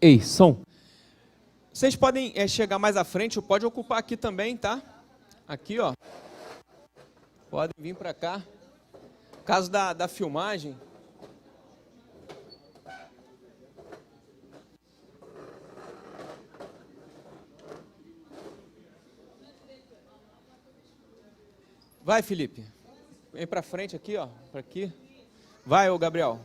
Ei, som. Vocês podem chegar mais à frente, ou pode ocupar aqui também, tá? Aqui, ó. Podem vir para cá. Caso da filmagem. Vai, Felipe. Vem para frente aqui, ó. Para aqui. Vai, ô Gabriel.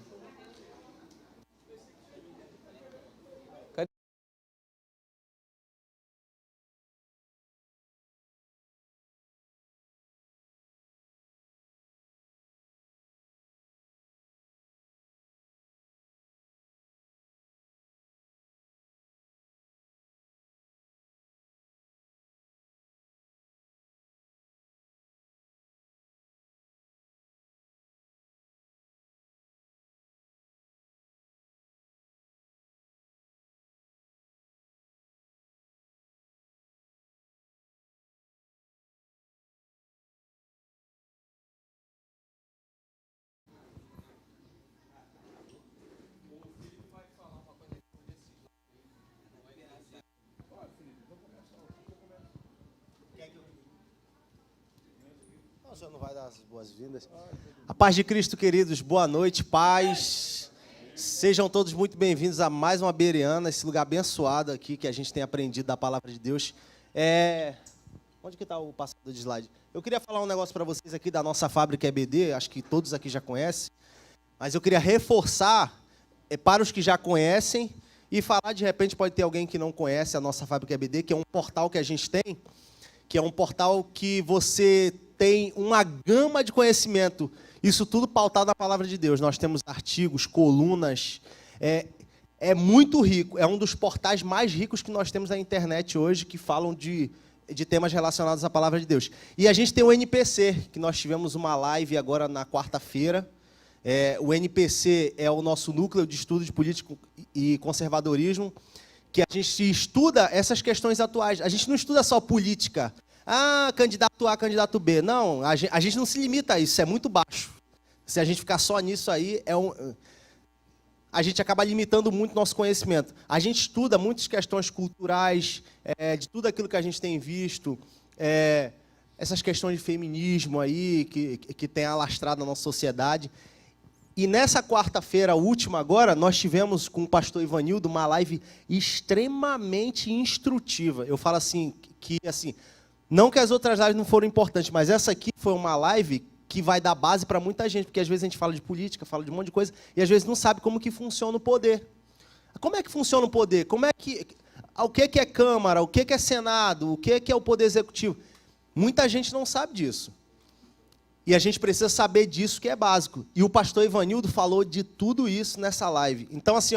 O senhor não vai dar as boas-vindas? A paz de Cristo, queridos, boa noite, paz. Sejam todos muito bem-vindos a mais uma Bereana, esse lugar abençoado aqui que a gente tem aprendido da palavra de Deus. Onde que está o passador de slide? Eu queria falar um negócio para vocês aqui da nossa fábrica EBD, acho que todos aqui já conhecem, mas eu queria reforçar para os que já conhecem e falar, de repente, pode ter alguém que não conhece a nossa fábrica EBD, que é um portal que a gente tem, que é um portal que você tem uma gama de conhecimento, isso tudo pautado na palavra de Deus. Nós temos artigos, colunas, é muito rico, é um dos portais mais ricos que nós temos na internet hoje, que falam de temas relacionados à palavra de Deus. E a gente tem o NPC, que nós tivemos uma live agora na quarta-feira. O NPC é o nosso núcleo de estudo de política e conservadorismo, que a gente estuda essas questões atuais. A gente não estuda só política, candidato A, candidato B. Não, a gente não se limita a isso, isso é muito baixo. Se a gente ficar só nisso aí, a gente acaba limitando muito nosso conhecimento. A gente estuda muitas questões culturais, de tudo aquilo que a gente tem visto, essas questões de feminismo aí, que tem alastrado na nossa sociedade. E nessa quarta-feira, última agora, nós tivemos com o pastor Ivanildo uma live extremamente instrutiva. Eu falo assim, não que as outras lives não foram importantes, mas essa aqui foi uma live que vai dar base para muita gente, porque às vezes a gente fala de política, fala de um monte de coisa, e às vezes não sabe como que funciona o poder. Como é que funciona o poder? O que é Câmara? O que é Senado? O que é o Poder Executivo? Muita gente não sabe disso. E a gente precisa saber disso, que é básico. E o pastor Ivanildo falou de tudo isso nessa live. Então, assim,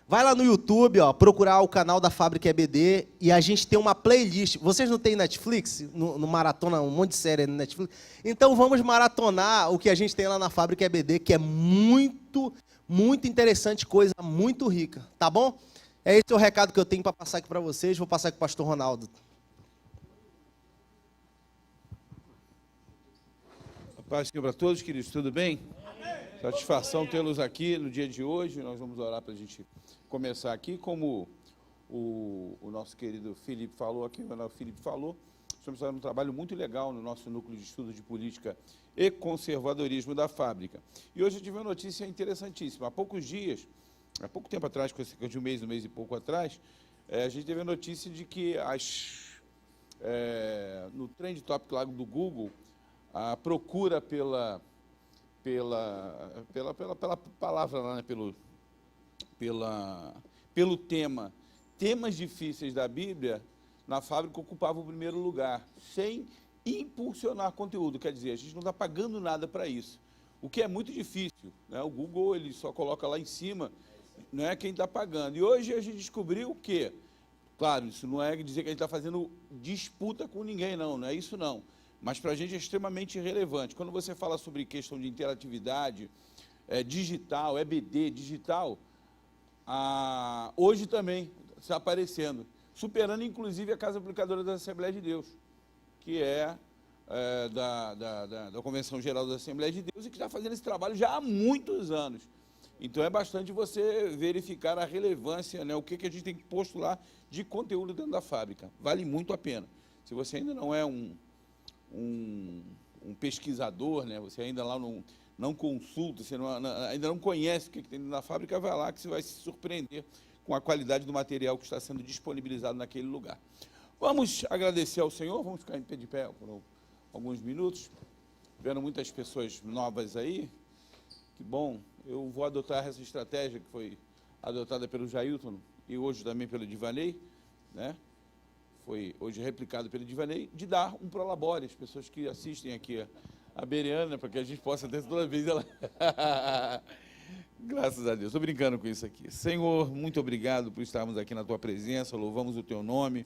vai lá no YouTube, procurar o canal da Fábrica EBD, e a gente tem uma playlist. Vocês não têm Netflix? No Maratona, um monte de série no Netflix? Então vamos maratonar o que a gente tem lá na Fábrica EBD, que é muito, muito interessante, coisa muito rica. Tá bom? Esse é o recado que eu tenho para passar aqui para vocês. Vou passar aqui para o pastor Ronaldo. Paz para todos, queridos, tudo bem? Satisfação tê-los aqui no dia de hoje. Nós vamos orar para a gente começar aqui. Como o nosso querido Felipe falou aqui, o Felipe falou, estamos fazendo um trabalho muito legal no nosso núcleo de estudo de política e conservadorismo da fábrica. E hoje eu tive uma notícia interessantíssima. Há pouco tempo atrás, coisa de um mês e pouco atrás, a gente teve a notícia de que no Trend Topic lá do Google, a procura pela palavra lá, né, pelo tema, temas difíceis da Bíblia, na fábrica ocupava o primeiro lugar, sem impulsionar conteúdo. Quer dizer, a gente não está pagando nada para isso, o que é muito difícil, né? O Google ele só coloca lá em cima, não é quem está pagando. E hoje a gente descobriu que, claro, isso não é dizer que a gente está fazendo disputa com ninguém, não é isso não. Mas para a gente é extremamente relevante. Quando você fala sobre questão de interatividade, digital, EBD, digital, hoje também está aparecendo, superando inclusive a Casa Aplicadora da Assembleia de Deus, que é da Convenção Geral da Assembleia de Deus e que está fazendo esse trabalho já há muitos anos. Então é bastante você verificar a relevância, né, o que a gente tem posto lá de conteúdo dentro da fábrica. Vale muito a pena. Se você ainda não é um pesquisador, né, você ainda lá não consulta, você ainda não conhece o que tem dentro da fábrica, vai lá que você vai se surpreender com a qualidade do material que está sendo disponibilizado naquele lugar. Vamos agradecer ao Senhor, vamos ficar de pé por alguns minutos, vendo muitas pessoas novas aí, que bom. Eu vou adotar essa estratégia que foi adotada pelo Jailton e hoje também pelo Divanei, né? Foi hoje replicado pelo Divanei, de dar um prolabore às pessoas que assistem aqui a Bereana, para que a gente possa ter toda vez ela... Graças a Deus. Estou brincando com isso aqui. Senhor, muito obrigado por estarmos aqui na Tua presença, louvamos o Teu nome,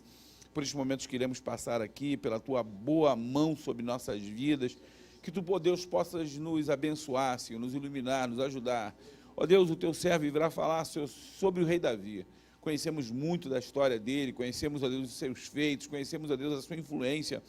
por estes momentos que iremos passar aqui, pela Tua boa mão sobre nossas vidas, que Tu, ó Deus, possas nos abençoar, Senhor, nos iluminar, nos ajudar. Ó Deus, o Teu servo virá falar, Senhor, sobre o rei Davi. Conhecemos muito da história dele, conhecemos, ó Deus, os seus feitos, conhecemos, ó Deus, a sua influência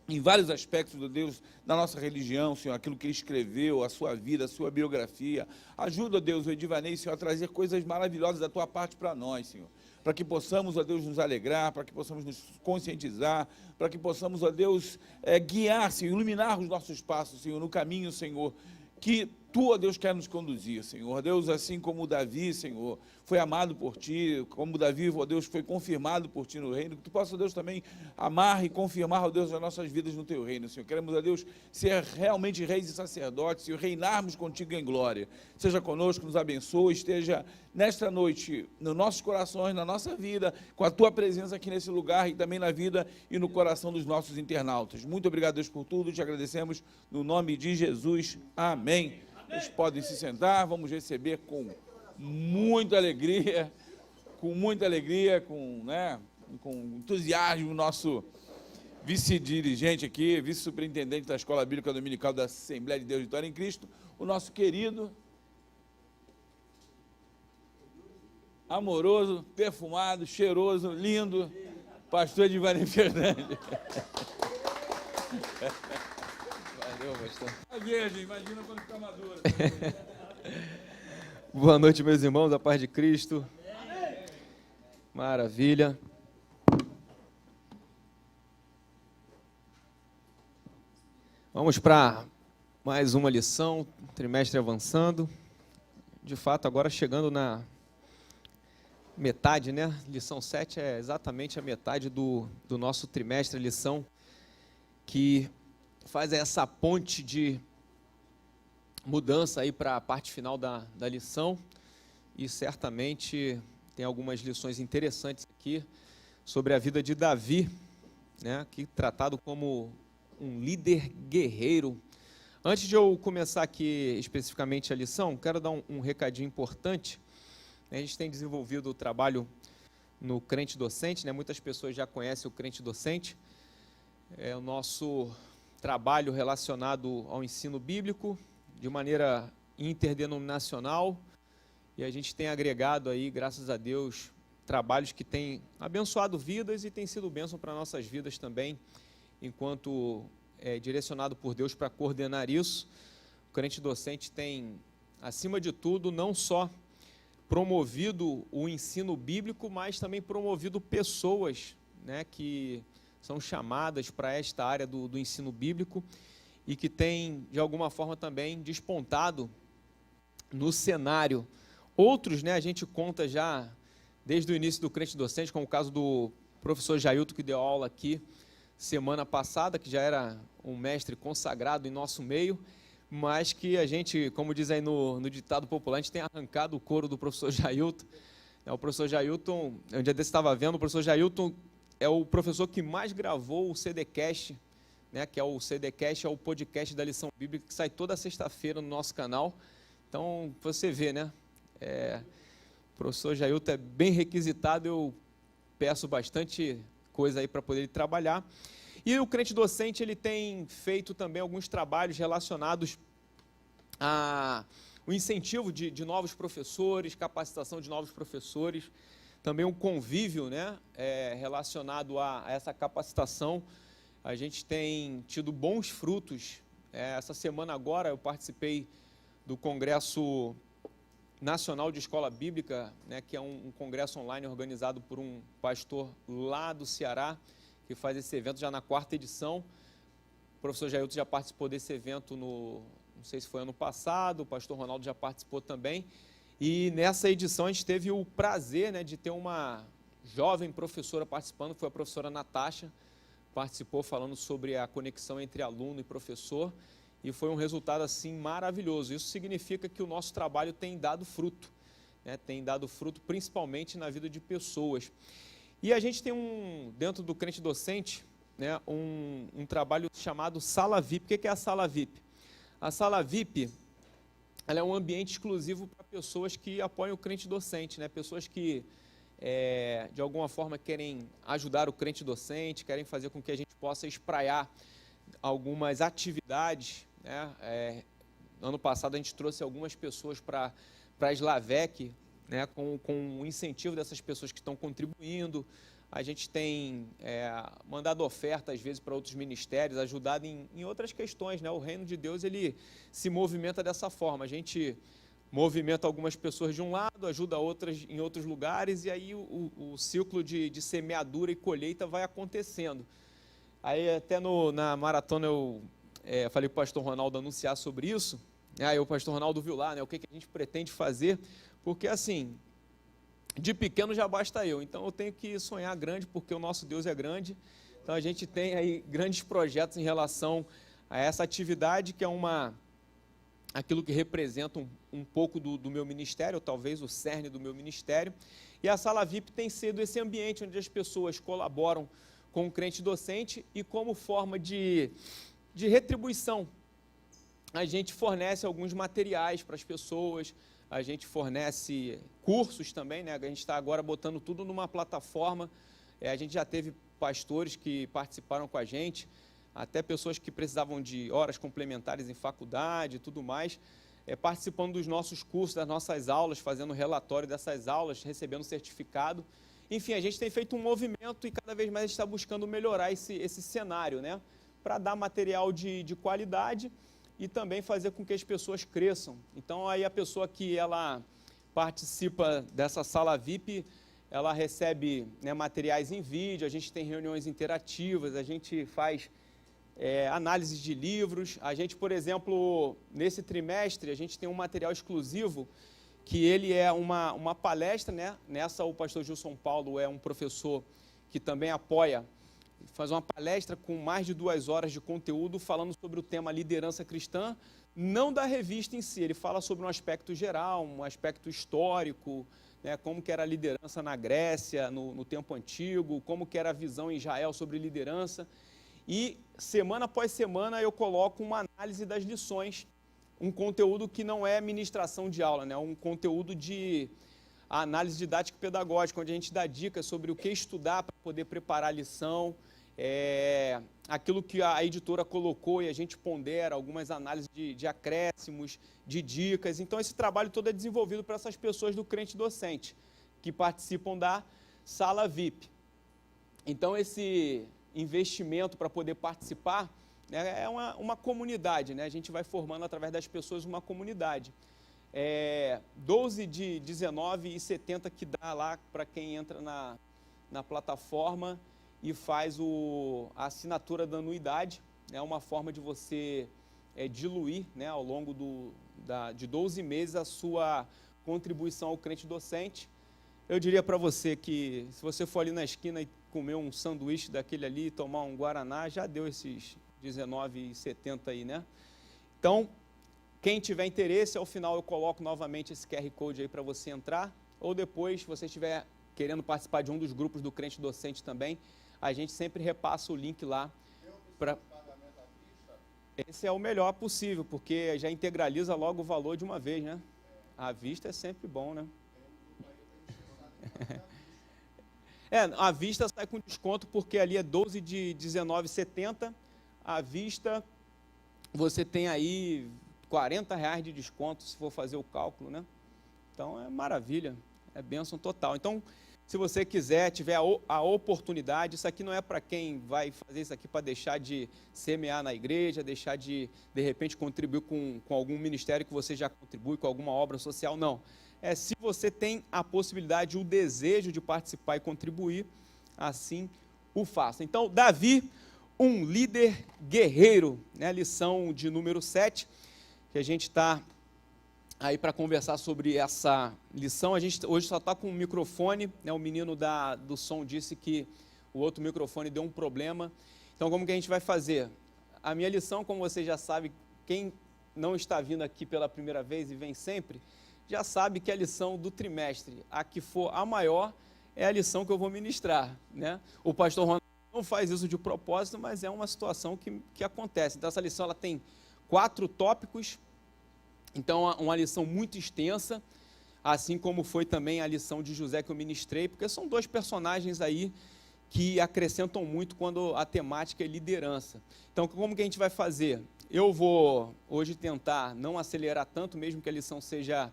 em vários aspectos, ó Deus, da nossa religião, Senhor, aquilo que ele escreveu, a sua vida, a sua biografia. Ajuda, ó Deus, o Edivanei, Senhor, a trazer coisas maravilhosas da Tua parte para nós, Senhor. Para que possamos, ó Deus, nos alegrar, para que possamos nos conscientizar, para que possamos, ó Deus, guiar, Senhor, iluminar os nossos passos, Senhor, no caminho, Senhor, que Tu, ó Deus, quer nos conduzir, Senhor. Deus, assim como Davi, Senhor, foi amado por Ti, como Davi, ó Deus, foi confirmado por Ti no reino, que Tu possa, ó Deus, também amar e confirmar, ó Deus, as nossas vidas no Teu reino, Senhor. Queremos, ó Deus, ser realmente reis e sacerdotes, Senhor, reinarmos contigo em glória. Seja conosco, nos abençoe, esteja nesta noite, nos nossos corações, na nossa vida, com a Tua presença aqui nesse lugar e também na vida e no coração dos nossos internautas. Muito obrigado, Deus, por tudo, te agradecemos no nome de Jesus. Amém. Vocês podem se sentar, vamos receber com muita alegria, com entusiasmo, nosso vice-dirigente aqui, vice-superintendente da Escola Bíblica Dominical da Assembleia de Deus de Vitória em Cristo, o nosso querido, amoroso, perfumado, cheiroso, lindo, pastor Edivanei Fernandes. Valeu, pastor. A verde, imagina quando ficar madura. Boa noite, meus irmãos, a paz de Cristo. Maravilha. Vamos para mais uma lição, trimestre avançando. De fato, agora chegando na metade, né? Lição 7 é exatamente a metade do nosso trimestre, lição que faz essa ponte de mudança aí para a parte final da lição, e certamente tem algumas lições interessantes aqui sobre a vida de Davi, né, aqui tratado como um líder guerreiro. Antes de eu começar aqui especificamente a lição, quero dar um recadinho importante. A gente tem desenvolvido o trabalho no Crente Docente, né, muitas pessoas já conhecem o Crente Docente, é o nosso trabalho relacionado ao ensino bíblico, de maneira interdenominacional, e a gente tem agregado aí, graças a Deus, trabalhos que têm abençoado vidas e têm sido bênção para nossas vidas também, enquanto direcionado por Deus para coordenar isso. O Crente Docente tem, acima de tudo, não só promovido o ensino bíblico, mas também promovido pessoas, né, que são chamadas para esta área do ensino bíblico e que têm, de alguma forma, também despontado no cenário. Outros, né, a gente conta já desde o início do Crente Docente, como o caso do professor Jailton, que deu aula aqui semana passada, que já era um mestre consagrado em nosso meio, mas que a gente, como diz aí no ditado popular, a gente tem arrancado o couro do professor Jailton. O professor Jailton, um dia desse estava vendo, o professor Jailton é o professor que mais gravou o CDcast, né, que é o CDcast, é o podcast da lição bíblica, que sai toda sexta-feira no nosso canal. Então, você vê, né, o professor Jailton é bem requisitado, eu peço bastante coisa aí para poder trabalhar. E o Crente Docente, ele tem feito também alguns trabalhos relacionados ao incentivo de novos professores, capacitação de novos professores, também um convívio, né, relacionado a essa capacitação. A gente tem tido bons frutos. Essa semana agora eu participei do congresso Nacional de Escola Bíblica, né, que é um congresso online organizado por um pastor lá do Ceará, que faz esse evento já na 4ª edição. O professor Jailton já participou desse evento não sei se foi ano passado, o pastor Ronaldo já participou também. E nessa edição a gente teve o prazer, né, de ter uma jovem professora participando, foi a professora Natasha, participou falando sobre a conexão entre aluno e professor, e foi um resultado assim maravilhoso. Isso significa que o nosso trabalho tem dado fruto, né? Tem dado fruto principalmente na vida de pessoas. E a gente tem dentro do Crente Docente, né, um trabalho chamado Sala VIP. O que é a Sala VIP? A Sala VIP, ela é um ambiente exclusivo para pessoas que apoiam o Crente Docente, né? Pessoas que de alguma forma querem ajudar o Crente Docente, querem fazer com que a gente possa espraiar algumas atividades, né? Ano passado a gente trouxe algumas pessoas para a Slavec, né? Com o incentivo dessas pessoas que estão contribuindo. A gente tem mandado oferta às vezes para outros ministérios, ajudado em outras questões, né? O reino de Deus, ele se movimenta dessa forma. A gente movimenta algumas pessoas de um lado, ajuda outras em outros lugares, e aí o ciclo de semeadura e colheita vai acontecendo. Aí até na maratona eu falei para o pastor Ronaldo anunciar sobre isso, aí o pastor Ronaldo viu lá, né, o que a gente pretende fazer, porque assim, de pequeno já basta eu, então eu tenho que sonhar grande, porque o nosso Deus é grande. Então a gente tem aí grandes projetos em relação a essa atividade, que é aquilo que representa um pouco do meu ministério, ou talvez o cerne do meu ministério. E a Sala VIP tem sido esse ambiente onde as pessoas colaboram com o Crente Docente, e como forma de retribuição, a gente fornece alguns materiais para as pessoas, a gente fornece cursos também, né? A gente está agora botando tudo numa plataforma. A gente já teve pastores que participaram com a gente, até pessoas que precisavam de horas complementares em faculdade e tudo mais, participando dos nossos cursos, das nossas aulas, fazendo relatório dessas aulas, recebendo certificado. Enfim, a gente tem feito um movimento e cada vez mais a gente está buscando melhorar esse cenário, né? Para dar material de qualidade e também fazer com que as pessoas cresçam. Então, aí a pessoa que ela participa dessa Sala VIP, ela recebe, né, materiais em vídeo, a gente tem reuniões interativas, a gente faz análise de livros. A gente, por exemplo, nesse trimestre, a gente tem um material exclusivo, que ele é uma palestra, né? Nessa, o pastor Gilson Paulo é um professor que também apoia, faz uma palestra com mais de 2 horas de conteúdo, falando sobre o tema liderança cristã, não da revista em si, ele fala sobre um aspecto geral, um aspecto histórico, né? Como que era a liderança na Grécia, no tempo antigo, como que era a visão em Israel sobre liderança. E semana após semana eu coloco uma análise das lições, um conteúdo que não é ministração de aula, né? Um conteúdo de análise didática e pedagógica, onde a gente dá dicas sobre o que estudar para poder preparar a lição, aquilo que a editora colocou e a gente pondera, algumas análises de acréscimos, de dicas. Então esse trabalho todo é desenvolvido para essas pessoas do Crente Docente, que participam da Sala VIP. Então esse investimento para poder participar, né, é uma comunidade, né? A gente vai formando através das pessoas uma comunidade. 12 de 19,70 que dá lá para quem entra na plataforma e faz a assinatura da anuidade. É uma forma de você diluir, né, ao longo de 12 meses a sua contribuição ao Crente Docente. Eu diria para você que se você for ali na esquina e comer um sanduíche daquele ali, tomar um guaraná, já deu esses 19,70 aí, né? Então, quem tiver interesse, ao final eu coloco novamente esse QR Code aí para você entrar, ou depois, se você estiver querendo participar de um dos grupos do Crente Docente também, a gente sempre repassa o link lá. Esse é o melhor possível, porque já integraliza logo o valor de uma vez, né? À vista é sempre bom, né? À vista sai com desconto, porque ali é 12 de 19,70. À vista, você tem aí R$40 de desconto, se for fazer o cálculo, né? Então, é maravilha, é bênção total. Então, se você quiser, tiver a oportunidade, isso aqui não é para quem vai fazer isso aqui para deixar de semear na igreja, deixar de repente, contribuir com algum ministério que você já contribui, com alguma obra social, não. se você tem a possibilidade, o desejo de participar e contribuir, assim o faça. Então, Davi, um líder guerreiro, né? Lição de número 7, que a gente está aí para conversar sobre essa lição. A gente hoje só está com um microfone, né? O menino do som disse que o outro microfone deu um problema. Então, como que a gente vai fazer? A minha lição, como você já sabe, quem não está vindo aqui pela primeira vez e vem sempre, já sabe que a lição do trimestre, a que for a maior, é a lição que eu vou ministrar, né? O pastor Ronaldo não faz isso de propósito, mas é uma situação que acontece. Então, essa lição ela tem 4 tópicos, então uma lição muito extensa, assim como foi também a lição de José que eu ministrei, porque são 2 personagens aí que acrescentam muito quando a temática é liderança. Então, como que a gente vai fazer? Eu vou hoje tentar não acelerar tanto, mesmo que a lição seja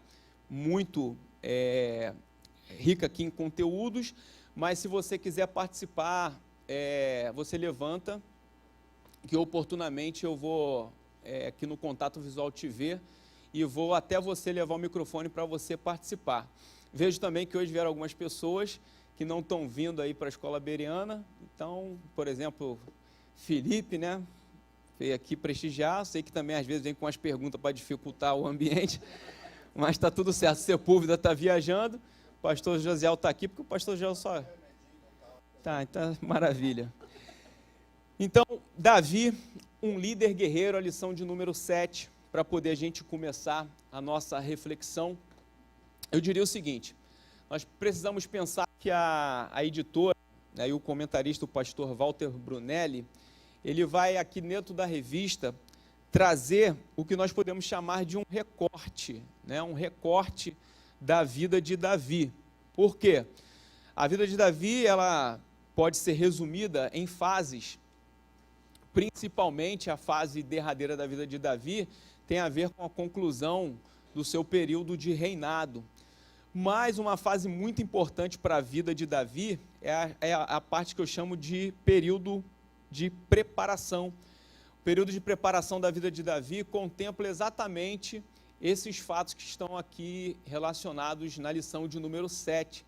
muito rica aqui em conteúdos, mas se você quiser participar, você levanta, que oportunamente eu vou aqui no Contato Visual te ver e vou até você levar o microfone para você participar. Vejo também que hoje vieram algumas pessoas que não estão vindo aí para a Escola Bereana, então, por exemplo, Felipe, né, veio aqui prestigiar, sei que também às vezes vem com umas perguntas para dificultar o ambiente, mas está tudo certo, Sepúlveda está viajando, o pastor Josiel está aqui, porque o pastor Josiel só... Tá, então, maravilha. Então, Davi, um líder guerreiro, a lição de número 7, para poder a gente começar a nossa reflexão. Eu diria o seguinte, nós precisamos pensar que a editora, né, e o comentarista, o pastor Walter Brunelli, ele vai aqui dentro da revista trazer o que nós podemos chamar de um recorte, né, um recorte da vida de Davi. Por quê? A vida de Davi, ela pode ser resumida em fases, principalmente a fase derradeira da vida de Davi tem a ver com a conclusão do seu período de reinado. Mas uma fase muito importante para a vida de Davi é a parte que eu chamo de período de preparação. O período de preparação da vida de Davi contempla exatamente esses fatos que estão aqui relacionados na lição de número 7.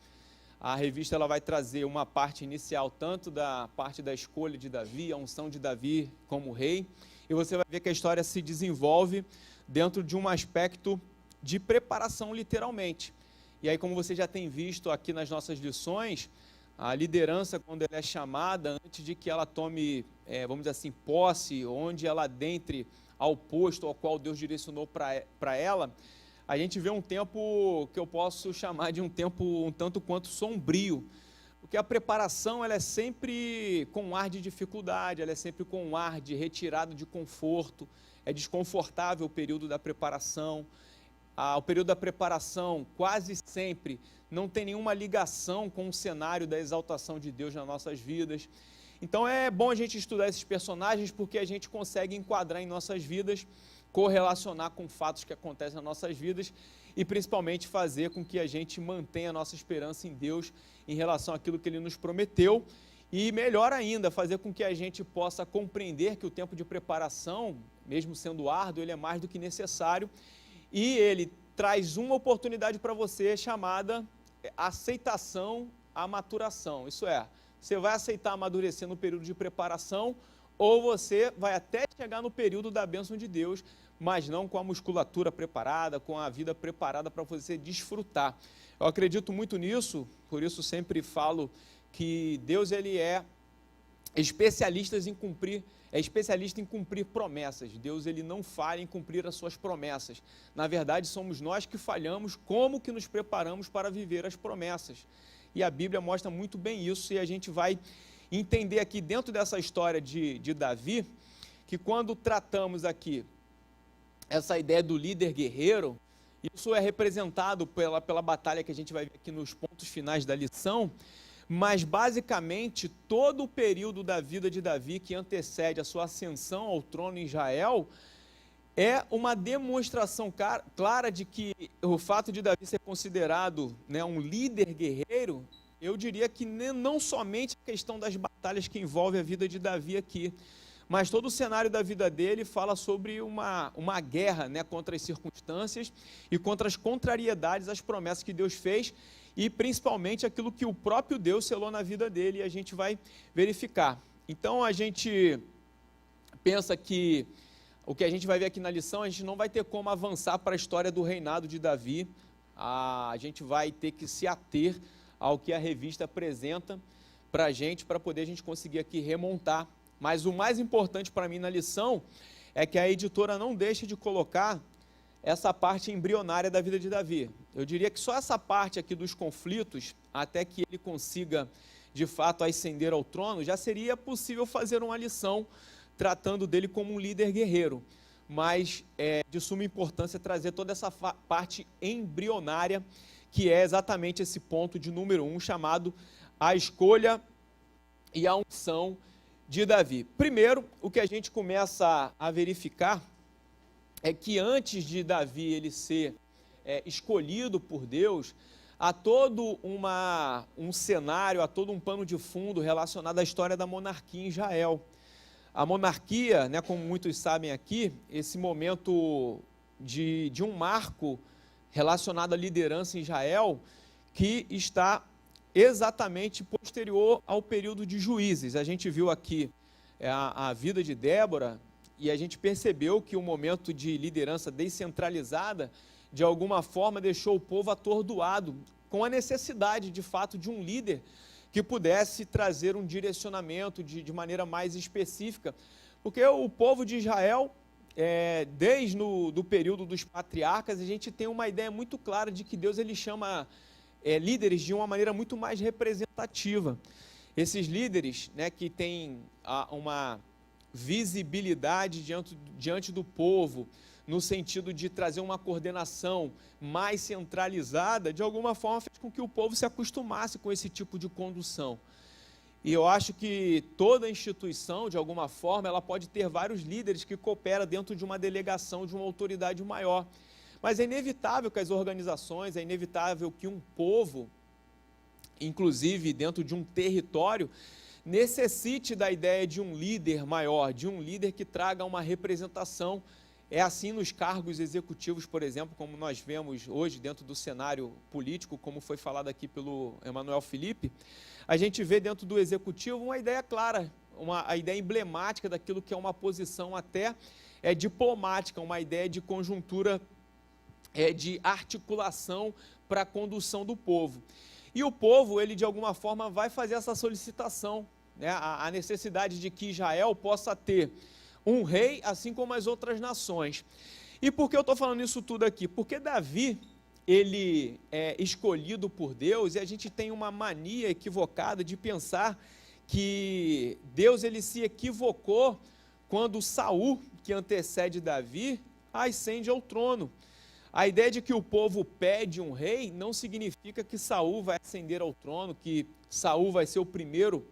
A revista ela vai trazer uma parte inicial, tanto da parte da escolha de Davi, a unção de Davi como rei, e você vai ver que a história se desenvolve dentro de um aspecto de preparação, literalmente. E aí, como você já tem visto aqui nas nossas lições, a liderança, quando ela é chamada, antes de que ela tome, vamos dizer assim, posse, onde ela adentre ao posto ao qual Deus direcionou para ela, a gente vê um tempo que eu posso chamar de um tempo um tanto quanto sombrio, porque a preparação ela é sempre com um ar de dificuldade, ela é sempre com um ar de retirada de conforto, é desconfortável o período da preparação. O período da preparação quase sempre não tem nenhuma ligação com o cenário da exaltação de Deus nas nossas vidas. Então é bom a gente estudar esses personagens porque a gente consegue enquadrar em nossas vidas, correlacionar com fatos que acontecem nas nossas vidas e principalmente fazer com que a gente mantenha a nossa esperança em Deus em relação àquilo que Ele nos prometeu e melhor ainda, fazer com que a gente possa compreender que o tempo de preparação, mesmo sendo árduo, ele é mais do que necessário e ele traz uma oportunidade para você chamada aceitação à maturação. Isso é, você vai aceitar amadurecer no período de preparação ou você vai até chegar no período da bênção de Deus, mas não com a musculatura preparada, com a vida preparada para você desfrutar. Eu acredito muito nisso, por isso sempre falo que Deus ele é especialista em cumprir promessas. Deus ele não falha em cumprir as suas promessas. Na verdade, somos nós que falhamos como que nos preparamos para viver as promessas. E a Bíblia mostra muito bem isso e a gente vai entender aqui dentro dessa história de Davi, que quando tratamos aqui essa ideia do líder guerreiro, isso é representado pela batalha que a gente vai ver aqui nos pontos finais da lição, mas basicamente todo o período da vida de Davi que antecede a sua ascensão ao trono em Israel é uma demonstração clara de que o fato de Davi ser considerado, né, um líder guerreiro, eu diria que não somente a questão das batalhas que envolve a vida de Davi aqui, mas todo o cenário da vida dele fala sobre uma guerra, né, contra as circunstâncias e contra as contrariedades às promessas que Deus fez, e principalmente aquilo que o próprio Deus selou na vida dele, e a gente vai verificar. Então a gente pensa que o que a gente vai ver aqui na lição, a gente não vai ter como avançar para a história do reinado de Davi, a gente vai ter que se ater ao que a revista apresenta para a gente poder a gente conseguir aqui remontar. Mas o mais importante para mim na lição é que a editora não deixa de colocar essa parte embrionária da vida de Davi. Eu diria que só essa parte aqui dos conflitos, até que ele consiga de fato ascender ao trono, já seria possível fazer uma lição tratando dele como um líder guerreiro. Mas é de suma importância trazer toda essa parte embrionária, que é exatamente esse ponto de número 1, chamado a escolha e a unção de Davi. Primeiro, o que a gente começa a verificar é que antes de Davi ele ser escolhido por Deus, há todo um cenário, há todo um pano de fundo relacionado à história da monarquia em Israel. A monarquia, né, como muitos sabem aqui, esse momento de um marco relacionado à liderança em Israel, que está exatamente posterior ao período de Juízes. A gente viu aqui a vida de Débora e a gente percebeu que o momento de liderança descentralizada, de alguma forma, deixou o povo atordoado, com a necessidade, de fato, de um líder que pudesse trazer um direcionamento de maneira mais específica, porque o povo de Israel, desde do período dos patriarcas, a gente tem uma ideia muito clara de que Deus ele chama líderes de uma maneira muito mais representativa. Esses líderes, né, que têm uma visibilidade diante do povo, no sentido de trazer uma coordenação mais centralizada, de alguma forma fez com que o povo se acostumasse com esse tipo de condução. E eu acho que toda instituição, de alguma forma, ela pode ter vários líderes que cooperam dentro de uma delegação, de uma autoridade maior. Mas é inevitável que as organizações, é inevitável que um povo, inclusive dentro de um território, necessite da ideia de um líder maior, de um líder que traga uma representação. É assim nos cargos executivos, por exemplo, como nós vemos hoje dentro do cenário político, como foi falado aqui pelo Emanuel Felipe, a gente vê dentro do executivo uma ideia clara, a ideia emblemática daquilo que é uma posição até diplomática, uma ideia de conjuntura, de articulação para a condução do povo. E o povo, ele de alguma forma vai fazer essa solicitação, né? A necessidade de que Israel possa ter um rei, assim como as outras nações. E por que eu estou falando isso tudo aqui? Porque Davi, ele é escolhido por Deus, e a gente tem uma mania equivocada de pensar que Deus ele se equivocou quando Saul, que antecede Davi, ascende ao trono. A ideia de que o povo pede um rei não significa que Saul vai ascender ao trono, que Saul vai ser o primeiro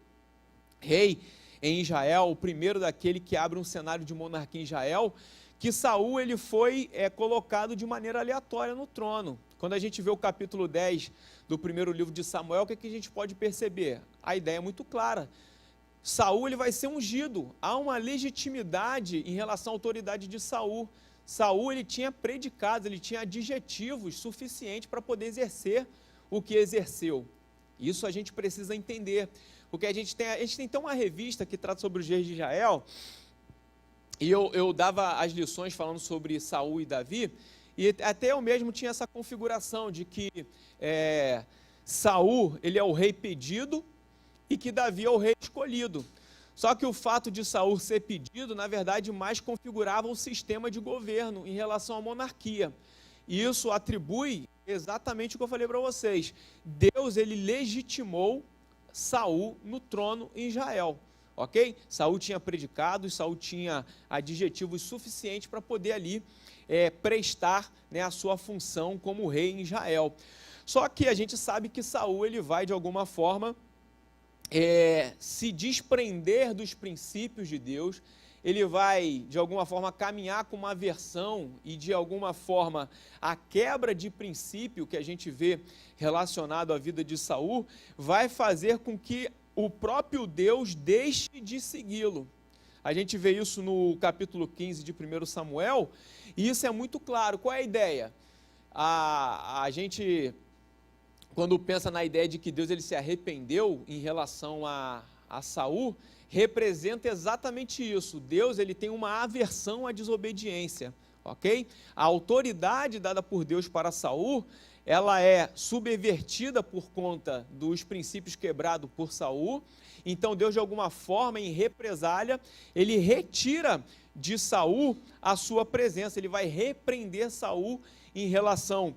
rei em Israel, o primeiro daquele que abre um cenário de monarquia em Israel, que Saul ele foi colocado de maneira aleatória no trono. Quando a gente vê o capítulo 10 do primeiro livro de Samuel, o que a gente pode perceber? A ideia é muito clara. Saul ele vai ser ungido, há uma legitimidade em relação à autoridade de Saul. Saul ele tinha predicados, ele tinha adjetivos suficientes para poder exercer o que exerceu. Isso a gente precisa entender. Porque a gente tem então uma revista que trata sobre os reis de Israel, e eu dava as lições falando sobre Saul e Davi, e até eu mesmo tinha essa configuração de que Saul ele é o rei pedido e que Davi é o rei escolhido. Só que o fato de Saul ser pedido, na verdade, mais configurava o sistema de governo em relação à monarquia. E isso atribui exatamente o que eu falei para vocês. Deus ele legitimou Saul no trono em Israel, ok? Saul tinha predicados, Saul tinha adjetivos suficientes para poder ali prestar, né, a sua função como rei em Israel. Só que a gente sabe que Saul ele vai de alguma forma se desprender dos princípios de Deus, ele vai de alguma forma caminhar com uma aversão e de alguma forma a quebra de princípio que a gente vê relacionado à vida de Saul vai fazer com que o próprio Deus deixe de segui-lo. A gente vê isso no capítulo 15 de 1 Samuel, e isso é muito claro. Qual é a ideia? A gente, quando pensa na ideia de que Deus ele se arrependeu em relação a Saul, representa exatamente isso. Deus ele tem uma aversão à desobediência, ok? A autoridade dada por Deus para Saul, ela é subvertida por conta dos princípios quebrados por Saul. Então Deus, de alguma forma, em represália, ele retira de Saul a sua presença. Ele vai repreender Saul em relação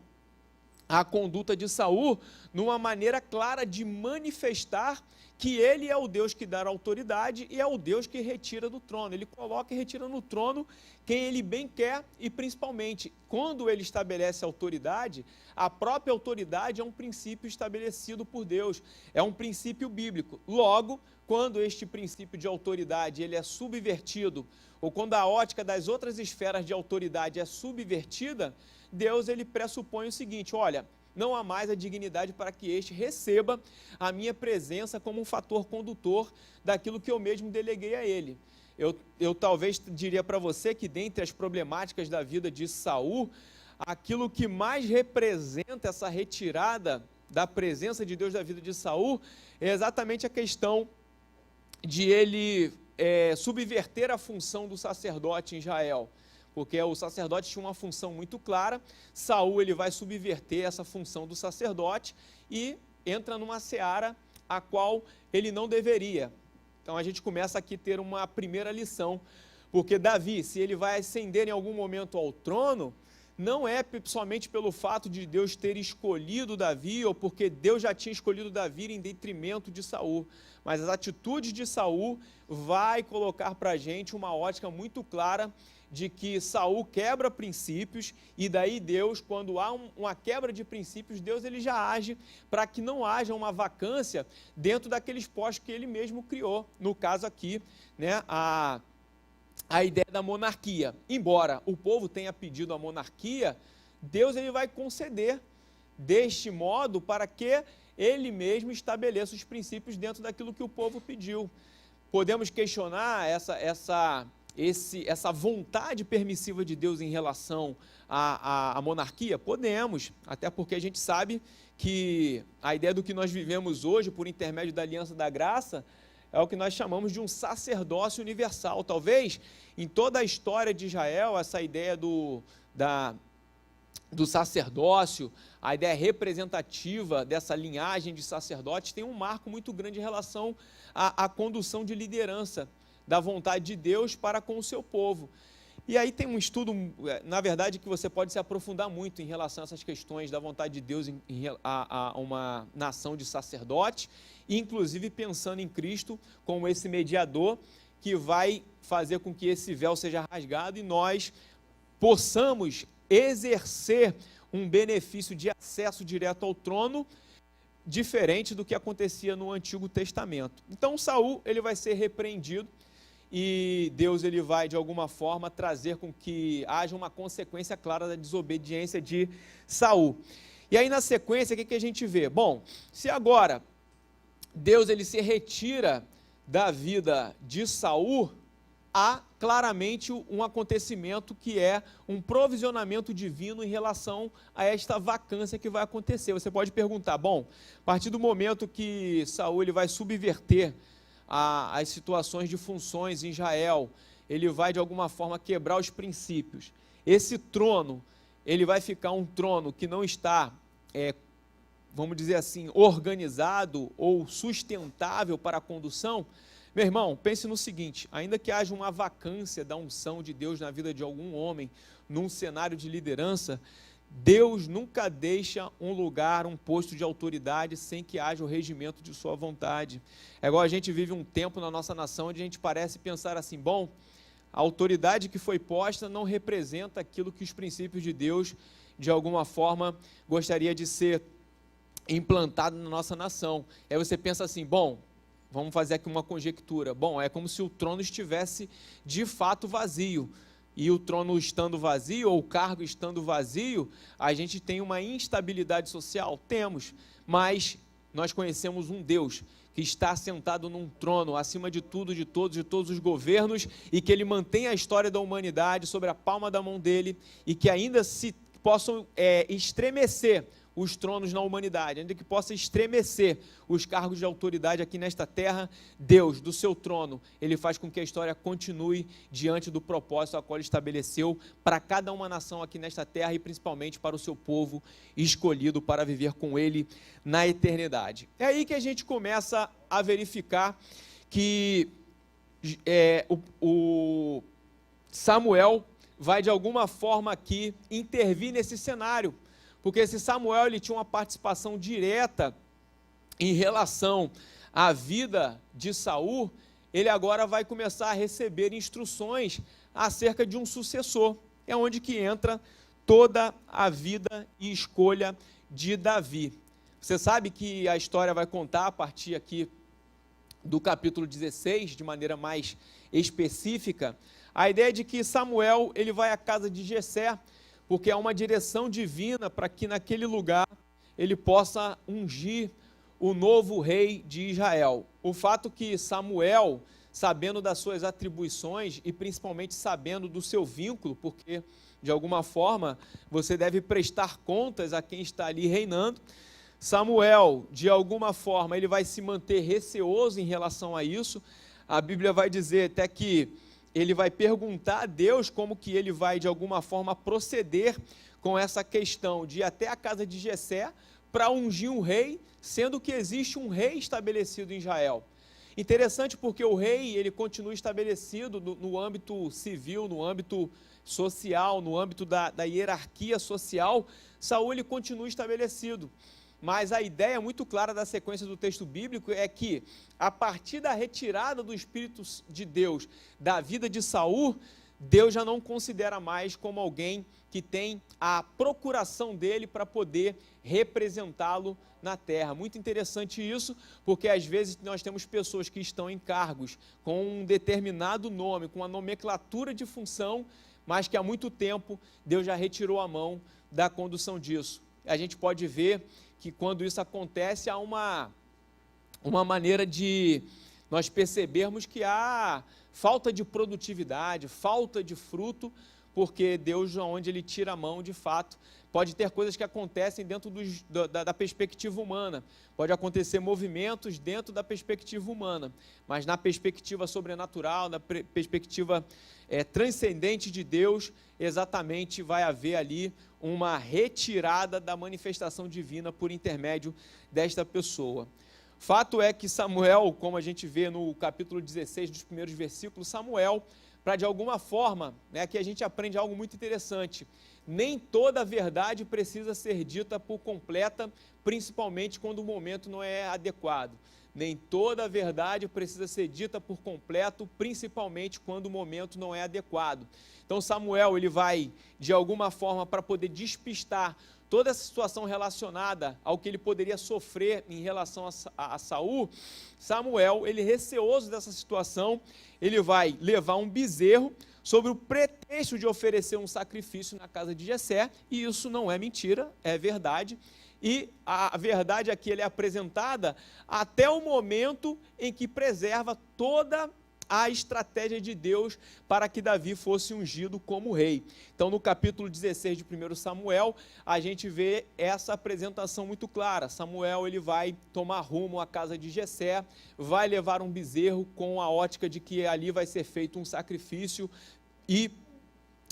à conduta de Saul, numa maneira clara de manifestar que ele é o Deus que dá autoridade e é o Deus que retira do trono. Ele coloca e retira no trono quem ele bem quer, e principalmente, quando ele estabelece autoridade, a própria autoridade é um princípio estabelecido por Deus, é um princípio bíblico. Logo, quando este princípio de autoridade ele é subvertido, ou quando a ótica das outras esferas de autoridade é subvertida, Deus ele pressupõe o seguinte: olha, não há mais a dignidade para que este receba a minha presença como um fator condutor daquilo que eu mesmo deleguei a ele. Eu talvez diria para você que dentre as problemáticas da vida de Saul, aquilo que mais representa essa retirada da presença de Deus da vida de Saul é exatamente a questão de ele subverter a função do sacerdote em Israel. Porque o sacerdote tinha uma função muito clara, Saul ele vai subverter essa função do sacerdote e entra numa seara a qual ele não deveria. Então a gente começa aqui a ter uma primeira lição, porque Davi, se ele vai ascender em algum momento ao trono, não é somente pelo fato de Deus ter escolhido Davi, ou porque Deus já tinha escolhido Davi em detrimento de Saul, mas as atitudes de Saul vai colocar para a gente uma ótica muito clara de que Saul quebra princípios, e daí Deus, quando há uma quebra de princípios, Deus ele já age para que não haja uma vacância dentro daqueles postos que ele mesmo criou. No caso aqui, né, a ideia da monarquia. Embora o povo tenha pedido a monarquia, Deus ele vai conceder deste modo para que ele mesmo estabeleça os princípios dentro daquilo que o povo pediu. Podemos questionar essa vontade permissiva de Deus em relação à monarquia? Podemos, até porque a gente sabe que a ideia do que nós vivemos hoje, por intermédio da aliança da graça, é o que nós chamamos de um sacerdócio universal. Talvez, em toda a história de Israel, essa ideia do sacerdócio, a ideia representativa dessa linhagem de sacerdotes, tem um marco muito grande em relação à condução de liderança da vontade de Deus para com o seu povo. E aí tem um estudo, na verdade, que você pode se aprofundar muito em relação a essas questões da vontade de Deus a uma nação de sacerdotes, inclusive pensando em Cristo como esse mediador que vai fazer com que esse véu seja rasgado e nós possamos exercer um benefício de acesso direto ao trono, diferente do que acontecia no Antigo Testamento. Então Saul ele vai ser repreendido, e Deus ele vai, de alguma forma, trazer com que haja uma consequência clara da desobediência de Saul. E aí, na sequência, o que a gente vê? Bom, se agora Deus ele se retira da vida de Saul, há claramente um acontecimento que é um provisionamento divino em relação a esta vacância que vai acontecer. Você pode perguntar, bom, a partir do momento que Saul ele vai subverter as situações de funções em Israel, ele vai de alguma forma quebrar os princípios. Esse trono, ele vai ficar um trono que não está, vamos dizer assim, organizado ou sustentável para a condução. Meu irmão, pense no seguinte: ainda que haja uma vacância da unção de Deus na vida de algum homem, num cenário de liderança, Deus nunca deixa um lugar, um posto de autoridade sem que haja o regimento de sua vontade. É igual a gente vive um tempo na nossa nação onde a gente parece pensar assim, bom, a autoridade que foi posta não representa aquilo que os princípios de Deus, de alguma forma, gostaria de ser implantado na nossa nação. Aí você pensa assim, bom, vamos fazer aqui uma conjectura, bom, é como se o trono estivesse de fato vazio. E o trono estando vazio, ou o cargo estando vazio, a gente tem uma instabilidade social? Temos, mas nós conhecemos um Deus que está sentado num trono, acima de tudo, de todos os governos, e que ele mantém a história da humanidade sobre a palma da mão dele, e que ainda se possam estremecer os tronos na humanidade, ainda que possa estremecer os cargos de autoridade aqui nesta terra, Deus, do seu trono, ele faz com que a história continue diante do propósito a qual ele estabeleceu para cada uma nação aqui nesta terra e principalmente para o seu povo escolhido para viver com ele na eternidade. É aí que a gente começa a verificar que o Samuel vai de alguma forma aqui intervir nesse cenário, porque esse Samuel ele tinha uma participação direta em relação à vida de Saul. Ele agora vai começar a receber instruções acerca de um sucessor. É onde que entra toda a vida e escolha de Davi. Você sabe que a história vai contar a partir aqui do capítulo 16, de maneira mais específica, a ideia de que Samuel ele vai à casa de Jessé, porque há uma direção divina para que naquele lugar ele possa ungir o novo rei de Israel. O fato que Samuel, sabendo das suas atribuições e principalmente sabendo do seu vínculo, porque de alguma forma você deve prestar contas a quem está ali reinando, Samuel, de alguma forma, ele vai se manter receoso em relação a isso. A Bíblia vai dizer até que ele vai perguntar a Deus como que ele vai, de alguma forma, proceder com essa questão de ir até a casa de Jessé para ungir um rei, sendo que existe um rei estabelecido em Israel. Interessante porque o rei, ele continua estabelecido no âmbito civil, no âmbito social, no âmbito da hierarquia social. Saul, ele continua estabelecido. Mas a ideia muito clara da sequência do texto bíblico é que, a partir da retirada do Espírito de Deus da vida de Saul, Deus já não considera mais como alguém que tem a procuração dele para poder representá-lo na terra. Muito interessante isso, porque às vezes nós temos pessoas que estão em cargos com um determinado nome, com uma nomenclatura de função, mas que há muito tempo Deus já retirou a mão da condução disso. A gente pode ver que quando isso acontece, há uma maneira de nós percebermos que há falta de produtividade, falta de fruto, porque Deus, onde ele tira a mão, de fato, pode ter coisas que acontecem dentro da perspectiva humana, pode acontecer movimentos dentro da perspectiva humana, mas na perspectiva sobrenatural, na perspectiva transcendente de Deus, exatamente vai haver ali uma retirada da manifestação divina por intermédio desta pessoa. Fato é que Samuel, como a gente vê no capítulo 16 dos primeiros versículos, Samuel, para de alguma forma, aqui a gente aprende algo muito interessante, nem toda a verdade precisa ser dita por completa, principalmente quando o momento não é adequado. Nem toda a verdade precisa ser dita por completo, principalmente quando o momento não é adequado. Então Samuel, ele vai, de alguma forma, para poder despistar toda essa situação relacionada ao que ele poderia sofrer em relação a Saul, Samuel, ele receoso dessa situação, ele vai levar um bezerro sobre o pretexto de oferecer um sacrifício na casa de Jessé, e isso não é mentira, é verdade. E a verdade aqui ela é apresentada até o momento em que preserva toda a estratégia de Deus para que Davi fosse ungido como rei. Então, no capítulo 16 de 1 Samuel, a gente vê essa apresentação muito clara. Samuel ele vai tomar rumo à casa de Jessé, vai levar um bezerro com a ótica de que ali vai ser feito um sacrifício. E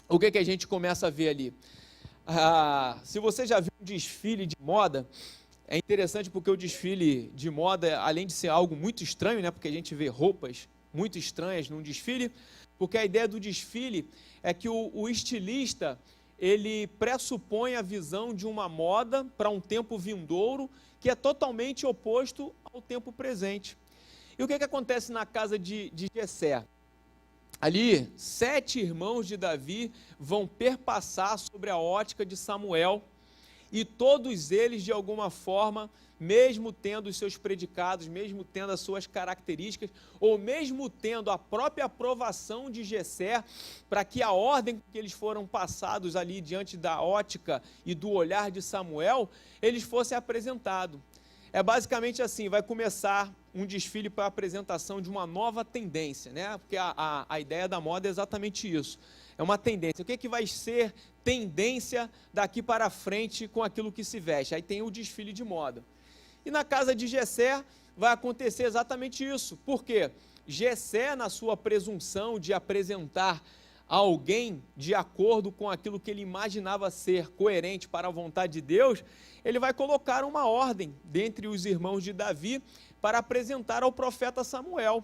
o que a gente começa a ver ali? Se você já viu um desfile de moda, é interessante porque o desfile de moda, além de ser algo muito estranho, porque a gente vê roupas muito estranhas num desfile, porque a ideia do desfile é que o estilista, ele pressupõe a visão de uma moda para um tempo vindouro que é totalmente oposto ao tempo presente. E o que acontece na casa de Jessé? Ali, 7 irmãos de Davi vão perpassar sobre a ótica de Samuel, e todos eles, de alguma forma, mesmo tendo os seus predicados, mesmo tendo as suas características, ou mesmo tendo a própria aprovação de Jessé, para que a ordem que eles foram passados ali diante da ótica e do olhar de Samuel, eles fossem apresentados. é basicamente assim, vai começar um desfile para a apresentação de uma nova tendência, né? Porque a ideia da moda é exatamente isso, é uma tendência. O que vai ser tendência daqui para frente com aquilo que se veste? Aí tem o desfile de moda. E na casa de Jessé vai acontecer exatamente isso. Por quê? Jessé, na sua presunção de apresentar alguém de acordo com aquilo que ele imaginava ser coerente para a vontade de Deus, ele vai colocar uma ordem dentre os irmãos de Davi para apresentar ao profeta Samuel.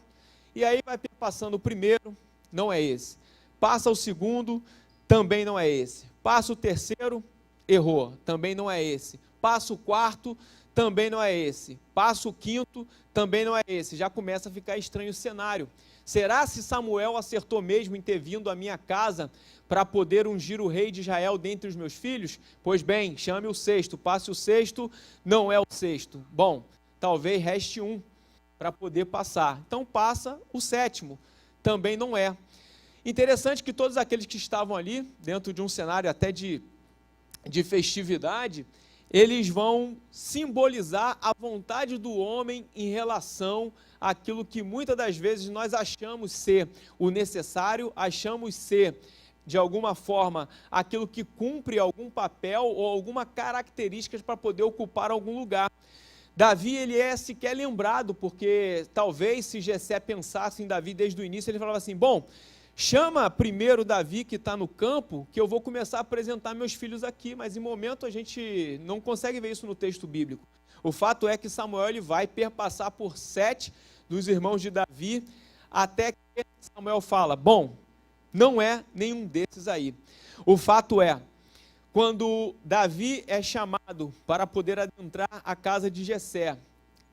E aí vai passando o primeiro, não é esse. Passa o segundo, também não é esse. Passa o terceiro, errou, também não é esse. Passa o quarto, também não é esse. Passa o quinto, também não é esse. Já começa a ficar estranho o cenário. Será se Samuel acertou mesmo em ter vindo à minha casa para poder ungir o rei de Israel dentre os meus filhos? Pois bem, chame o sexto, passe o sexto, não é o sexto. Bom, talvez reste um para poder passar. Então passa o sétimo, também não é. Interessante que todos aqueles que estavam ali, dentro de um cenário até de festividade, eles vão simbolizar a vontade do homem em relação àquilo que muitas das vezes nós achamos ser o necessário, achamos ser, de alguma forma, aquilo que cumpre algum papel ou alguma característica para poder ocupar algum lugar. Davi, ele é sequer lembrado, porque talvez se Jessé pensasse em Davi desde o início, ele falava assim, bom, chama primeiro Davi que está no campo, que eu vou começar a apresentar meus filhos aqui, mas em momento a gente não consegue ver isso no texto bíblico. O fato é que Samuel ele vai perpassar por 7 dos irmãos de Davi, até que Samuel fala, bom, não é nenhum desses aí. O fato é, quando Davi é chamado para poder adentrar a casa de Jessé,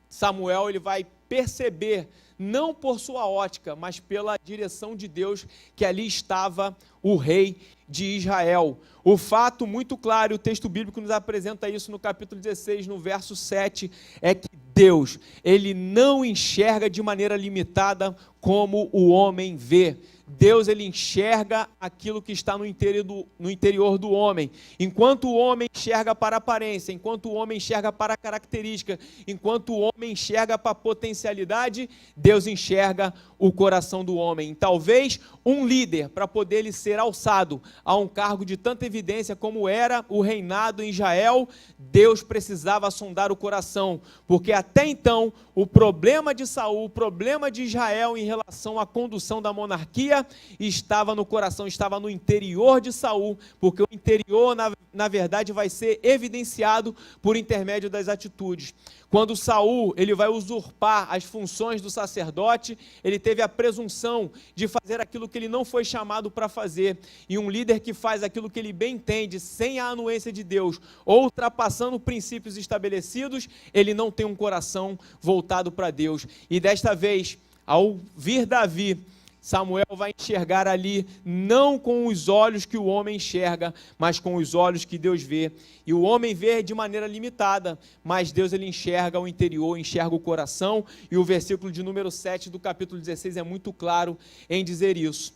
Samuel ele vai perceber, não por sua ótica, mas pela direção de Deus, que ali estava o rei de Israel. O fato muito claro, o texto bíblico nos apresenta isso no capítulo 16, no verso 7, é que Deus, ele não enxerga de maneira limitada como o homem vê. Deus, ele enxerga aquilo que está no interior do homem. Enquanto o homem enxerga para a aparência, enquanto o homem enxerga para a característica, enquanto o homem enxerga para a potencialidade, Deus enxerga o coração do homem. E talvez um líder, para poder ele ser alçado a um cargo de tanta evidência como era o reinado em Israel, Deus precisava sondar o coração, porque até então o problema de Saul, o problema de Israel em relação à condução da monarquia estava no coração, estava no interior de Saul, porque o interior na verdade vai ser evidenciado por intermédio das atitudes. Quando Saul ele vai usurpar as funções do sacerdote, ele teve a presunção de fazer aquilo que ele não foi chamado para fazer, e um líder que faz aquilo que ele bem entende, sem a anuência de Deus, ou ultrapassando princípios estabelecidos, ele não tem um coração voltado para Deus. E desta vez, ao vir Davi, Samuel vai enxergar ali, não com os olhos que o homem enxerga, mas com os olhos que Deus vê. E o homem vê de maneira limitada, mas Deus ele enxerga o interior, enxerga o coração, e o versículo de número 7 do capítulo 16 é muito claro em dizer isso.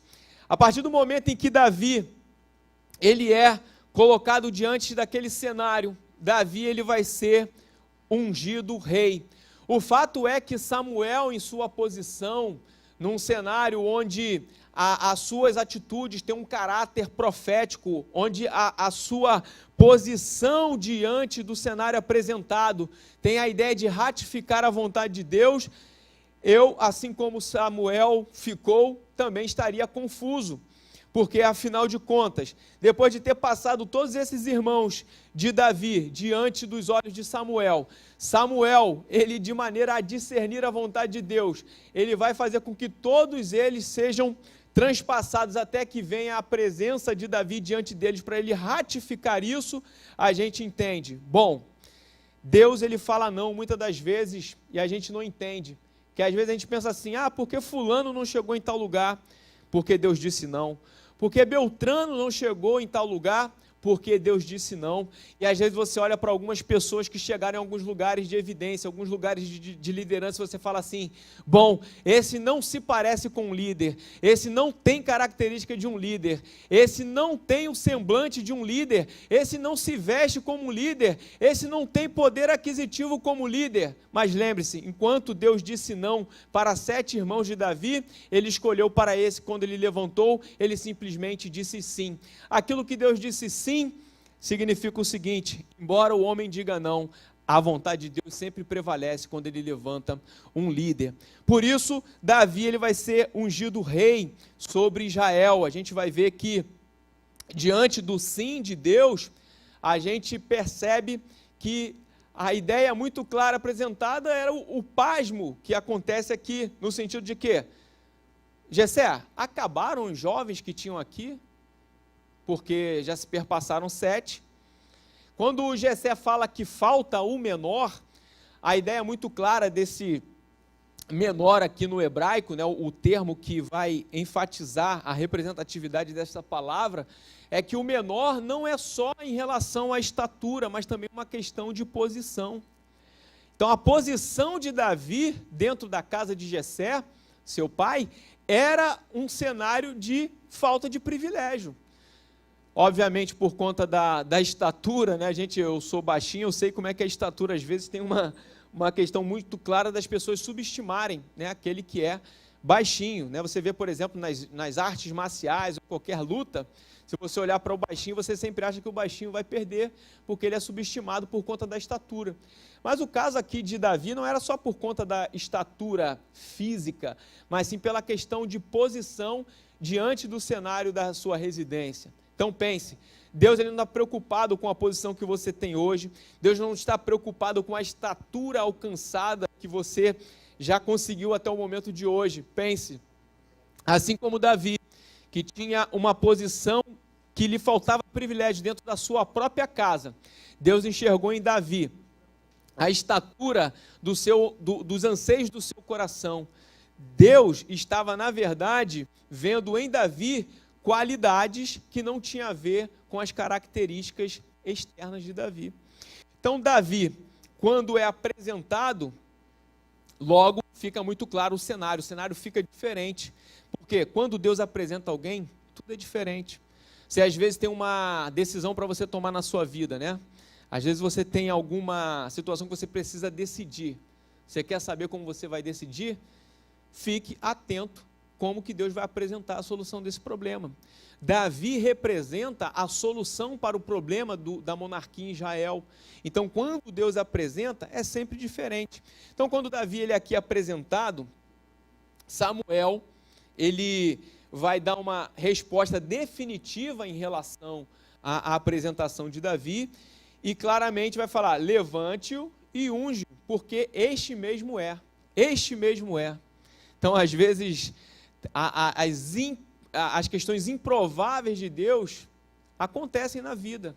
A partir do momento em que Davi, ele é colocado diante daquele cenário, Davi ele vai ser ungido rei. O fato é que Samuel, em sua posição, num cenário onde as suas atitudes têm um caráter profético, onde a sua posição diante do cenário apresentado tem a ideia de ratificar a vontade de Deus, eu, assim como Samuel ficou, também estaria confuso. Porque, afinal de contas, depois de ter passado todos esses irmãos de Davi diante dos olhos de Samuel, ele, de maneira a discernir a vontade de Deus, ele vai fazer com que todos eles sejam transpassados até que venha a presença de Davi diante deles, para ele ratificar isso. A gente entende. Bom, Deus ele fala não muitas das vezes e a gente não entende. Que às vezes a gente pensa assim, porque fulano não chegou em tal lugar, porque Deus disse não. Porque Beltrano não chegou em tal lugar, porque Deus disse não. E às vezes você olha para algumas pessoas que chegaram em alguns lugares de evidência, alguns lugares de liderança, e você fala assim, bom, esse não se parece com um líder, esse não tem característica de um líder, esse não tem o semblante de um líder, esse não se veste como um líder, esse não tem poder aquisitivo como líder. Mas lembre-se, enquanto Deus disse não para 7 irmãos de Davi, ele escolheu para esse, quando ele levantou, ele simplesmente disse sim. Aquilo que Deus disse sim, significa o seguinte, embora o homem diga não, a vontade de Deus sempre prevalece quando ele levanta um líder. Por isso, Davi ele vai ser ungido rei sobre Israel. A gente vai ver que, diante do sim de Deus, a gente percebe que a ideia muito clara apresentada era o pasmo que acontece aqui, no sentido de que, Jessé, acabaram os jovens que tinham aqui? Porque já se perpassaram 7. Quando o Jessé fala que falta o menor, a ideia muito clara desse menor aqui no hebraico, né, o termo que vai enfatizar a representatividade dessa palavra, é que o menor não é só em relação à estatura, mas também uma questão de posição. Então a posição de Davi dentro da casa de Jessé, seu pai, era um cenário de falta de privilégio. Obviamente, por conta da estatura, né? Eu sou baixinho, eu sei como é que a estatura, às vezes, tem uma questão muito clara das pessoas subestimarem, né, aquele que é baixinho. Né? Você vê, por exemplo, nas artes marciais, ou qualquer luta, se você olhar para o baixinho, você sempre acha que o baixinho vai perder, porque ele é subestimado por conta da estatura. Mas o caso aqui de Davi não era só por conta da estatura física, mas sim pela questão de posição diante do cenário da sua residência. Então pense, Deus ele não está preocupado com a posição que você tem hoje, Deus não está preocupado com a estatura alcançada que você já conseguiu até o momento de hoje. Pense, assim como Davi, que tinha uma posição que lhe faltava privilégio dentro da sua própria casa, Deus enxergou em Davi a estatura dos anseios do seu coração. Deus estava, na verdade, vendo em Davi qualidades que não tinham a ver com as características externas de Davi. Então, Davi, quando é apresentado, logo fica muito claro o cenário fica diferente, porque quando Deus apresenta alguém, tudo é diferente. Você às vezes tem uma decisão para você tomar na sua vida, né? Às vezes você tem alguma situação que você precisa decidir. Você quer saber como você vai decidir? Fique atento como que Deus vai apresentar a solução desse problema. Davi representa a solução para o problema da monarquia em Israel. Então, quando Deus apresenta, é sempre diferente. Então, quando Davi ele é aqui apresentado, Samuel, ele vai dar uma resposta definitiva em relação à apresentação de Davi, e claramente vai falar, levante-o e unge, porque este mesmo é. Então, às vezes, as questões improváveis de Deus acontecem na vida.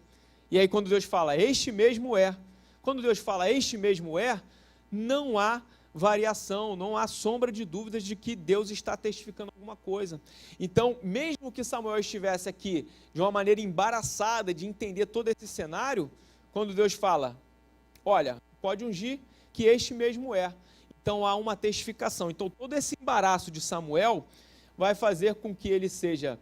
E aí quando Deus fala, este mesmo é. Quando Deus fala, este mesmo é, não há variação, não há sombra de dúvidas de que Deus está testificando alguma coisa. Então, mesmo que Samuel estivesse aqui de uma maneira embaraçada de entender todo esse cenário, quando Deus fala, olha, pode ungir que este mesmo é. Então há uma testificação. Então todo esse embaraço de Samuel vai fazer com que ele seja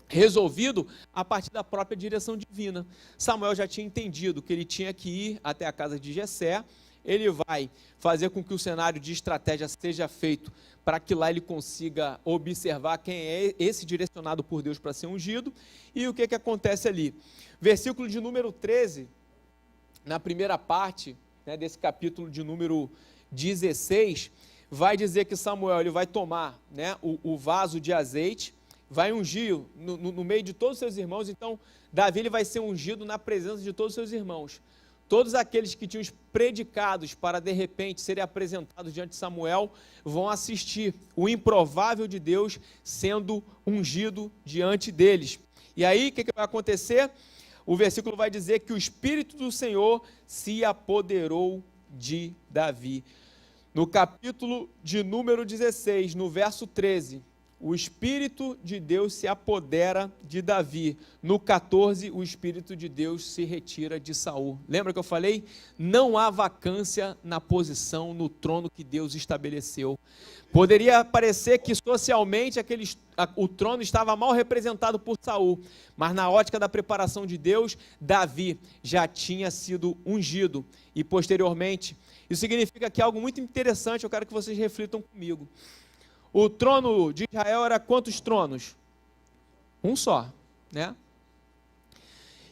resolvido a partir da própria direção divina. Samuel já tinha entendido que ele tinha que ir até a casa de Jessé, ele vai fazer com que o cenário de estratégia seja feito para que lá ele consiga observar quem é esse direcionado por Deus para ser ungido, e o que acontece ali. Versículo de número 13, na primeira parte, né, desse capítulo de número 16, vai dizer que Samuel ele vai tomar, né, o vaso de azeite, vai ungir no meio de todos os seus irmãos. Então Davi ele vai ser ungido na presença de todos os seus irmãos. Todos aqueles que tinham os predicados para de repente serem apresentados diante de Samuel vão assistir o improvável de Deus sendo ungido diante deles. E aí o que vai acontecer? O versículo vai dizer que o Espírito do Senhor se apoderou de Davi. No capítulo de número 16, no verso 13, o Espírito de Deus se apodera de Davi. No 14, o Espírito de Deus se retira de Saul. Lembra que eu falei? Não há vacância na posição, no trono que Deus estabeleceu. Poderia parecer que socialmente o trono estava mal representado por Saul, mas na ótica da preparação de Deus, Davi já tinha sido ungido. E posteriormente, isso significa que algo muito interessante, eu quero que vocês reflitam comigo. O trono de Israel era quantos tronos? Um só, né?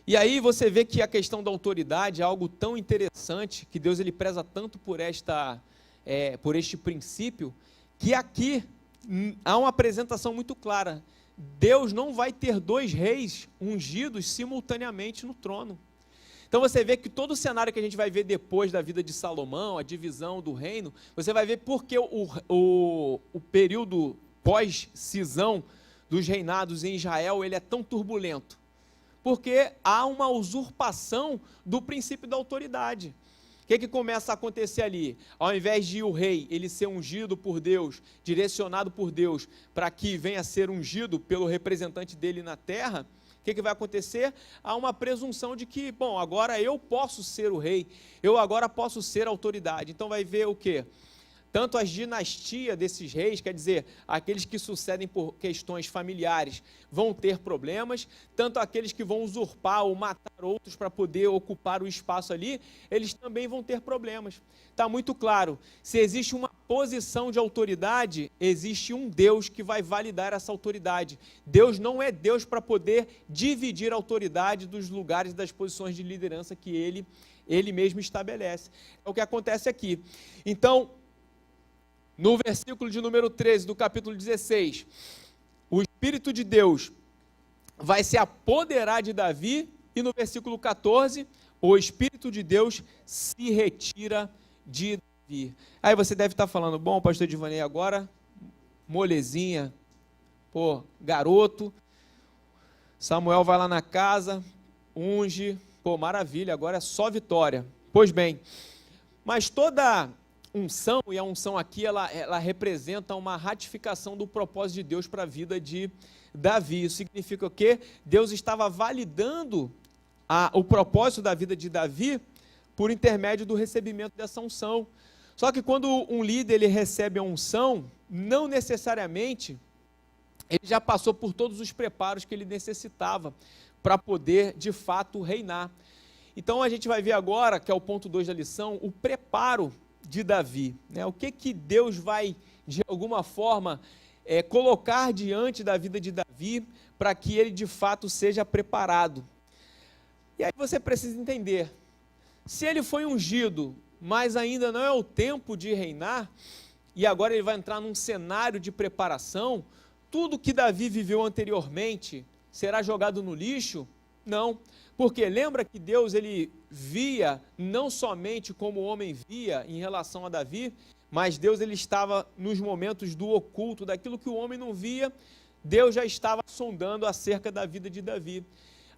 E aí você vê que a questão da autoridade é algo tão interessante, que Deus ele preza tanto por este princípio, que aqui há uma apresentação muito clara. Deus não vai ter 2 reis ungidos simultaneamente no trono. Então você vê que todo o cenário que a gente vai ver depois da vida de Salomão, a divisão do reino, você vai ver porque o período pós-cisão dos reinados em Israel, ele é tão turbulento. Porque há uma usurpação do princípio da autoridade. O que começa a acontecer ali? Ao invés de o rei ele ser ungido por Deus, direcionado por Deus, para que venha a ser ungido pelo representante dele na terra, o que vai acontecer? Há uma presunção de que, bom, agora eu posso ser o rei, eu agora posso ser a autoridade. Então vai ver o quê? Tanto as dinastias desses reis, quer dizer, aqueles que sucedem por questões familiares, vão ter problemas, tanto aqueles que vão usurpar ou matar outros para poder ocupar o espaço ali, eles também vão ter problemas. Está muito claro, se existe uma posição de autoridade, existe um Deus que vai validar essa autoridade. Deus não é Deus para poder dividir a autoridade dos lugares, das posições de liderança que ele mesmo estabelece. É o que acontece aqui. Então, no versículo de número 13 do capítulo 16, o Espírito de Deus vai se apoderar de Davi, e no versículo 14, o Espírito de Deus se retira de Davi. Aí você deve estar falando, bom, pastor Divanei, agora, molezinha, pô, garoto, Samuel vai lá na casa, unge, pô, maravilha, agora é só vitória. Pois bem, mas toda unção, e a unção aqui, ela representa uma ratificação do propósito de Deus para a vida de Davi. Isso significa o quê? Deus estava validando o propósito da vida de Davi por intermédio do recebimento dessa unção. Só que quando um líder ele recebe a unção, não necessariamente ele já passou por todos os preparos que ele necessitava para poder, de fato, reinar. Então a gente vai ver agora, que é o ponto 2 da lição, o preparo de Davi, né? O que Deus vai, de alguma forma, colocar diante da vida de Davi, para que ele, de fato, seja preparado. E aí você precisa entender, se ele foi ungido, mas ainda não é o tempo de reinar, e agora ele vai entrar num cenário de preparação, tudo que Davi viveu anteriormente será jogado no lixo? Não. Porque lembra que Deus ele via não somente como o homem via em relação a Davi, mas Deus ele estava nos momentos do oculto, daquilo que o homem não via, Deus já estava sondando acerca da vida de Davi.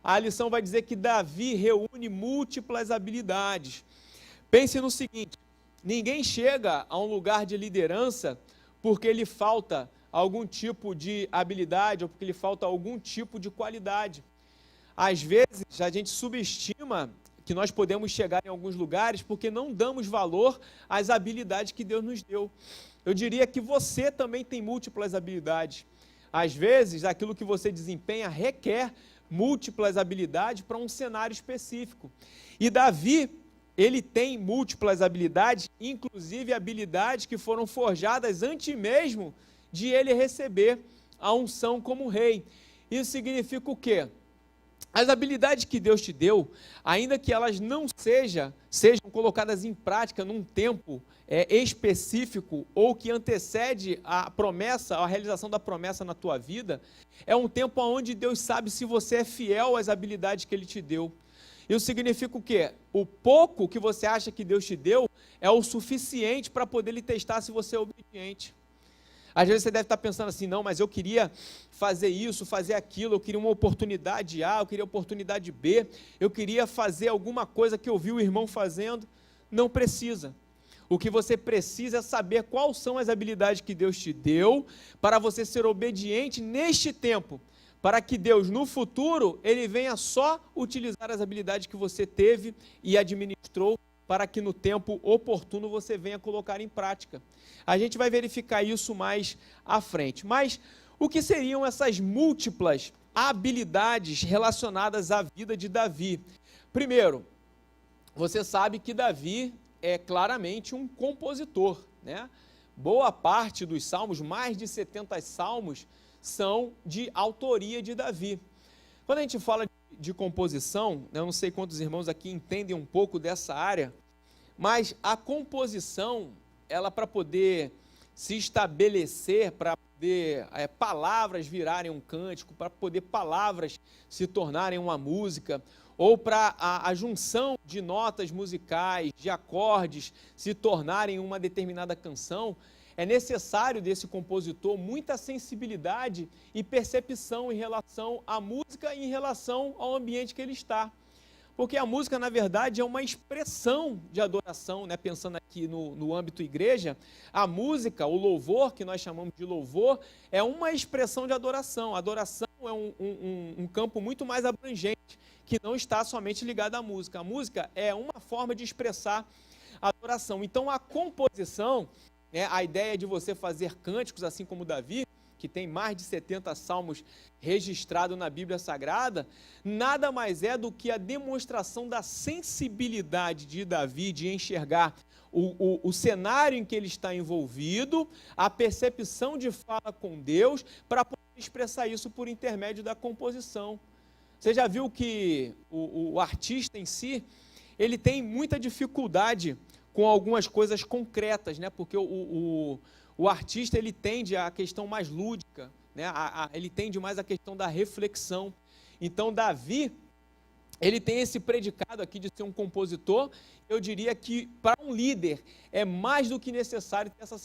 A lição vai dizer que Davi reúne múltiplas habilidades. Pense no seguinte, ninguém chega a um lugar de liderança porque lhe falta algum tipo de habilidade ou porque lhe falta algum tipo de qualidade. Às vezes, a gente subestima que nós podemos chegar em alguns lugares porque não damos valor às habilidades que Deus nos deu. Eu diria que você também tem múltiplas habilidades. Às vezes, aquilo que você desempenha requer múltiplas habilidades para um cenário específico. E Davi, ele tem múltiplas habilidades, inclusive habilidades que foram forjadas antes mesmo de ele receber a unção como rei. Isso significa o quê? As habilidades que Deus te deu, ainda que elas não sejam colocadas em prática num tempo específico ou que antecede a promessa, a realização da promessa na tua vida, é um tempo onde Deus sabe se você é fiel às habilidades que Ele te deu. Isso significa o quê? O pouco que você acha que Deus te deu é o suficiente para poder lhe testar se você é obediente. Às vezes você deve estar pensando assim, não, mas eu queria fazer isso, fazer aquilo, eu queria uma oportunidade A, eu queria oportunidade B, eu queria fazer alguma coisa que eu vi o irmão fazendo. Não precisa. O que você precisa é saber quais são as habilidades que Deus te deu para você ser obediente neste tempo, para que Deus, no futuro, Ele venha só utilizar as habilidades que você teve e administrou, para que no tempo oportuno você venha colocar em prática. A gente vai verificar isso mais à frente. Mas o que seriam essas múltiplas habilidades relacionadas à vida de Davi? Primeiro, você sabe que Davi é claramente um compositor, né? Boa parte dos salmos, mais de 70 salmos, são de autoria de Davi. Quando a gente fala de composição, eu não sei quantos irmãos aqui entendem um pouco dessa área, mas a composição, ela para poder se estabelecer, para poder palavras virarem um cântico, para poder palavras se tornarem uma música, ou para a junção de notas musicais, de acordes, se tornarem uma determinada canção, é necessário desse compositor muita sensibilidade e percepção em relação à música e em relação ao ambiente que ele está. Porque a música, na verdade, é uma expressão de adoração, né? Pensando aqui no âmbito igreja, a música, o louvor, que nós chamamos de louvor, é uma expressão de adoração. A adoração é um campo muito mais abrangente, que não está somente ligado à música. A música é uma forma de expressar a adoração. Então, a composição, né, a ideia de você fazer cânticos, assim como Davi, que tem mais de 70 salmos registrados na Bíblia Sagrada, nada mais é do que a demonstração da sensibilidade de Davi de enxergar o cenário em que ele está envolvido, a percepção de fala com Deus, para poder expressar isso por intermédio da composição. Você já viu que o artista em si, ele tem muita dificuldade com algumas coisas concretas, né? Porque o artista, ele tende à questão mais lúdica, né? Ele tende mais à questão da reflexão. Então, Davi, ele tem esse predicado aqui de ser um compositor. Eu diria que para um líder é mais do que necessário ter essa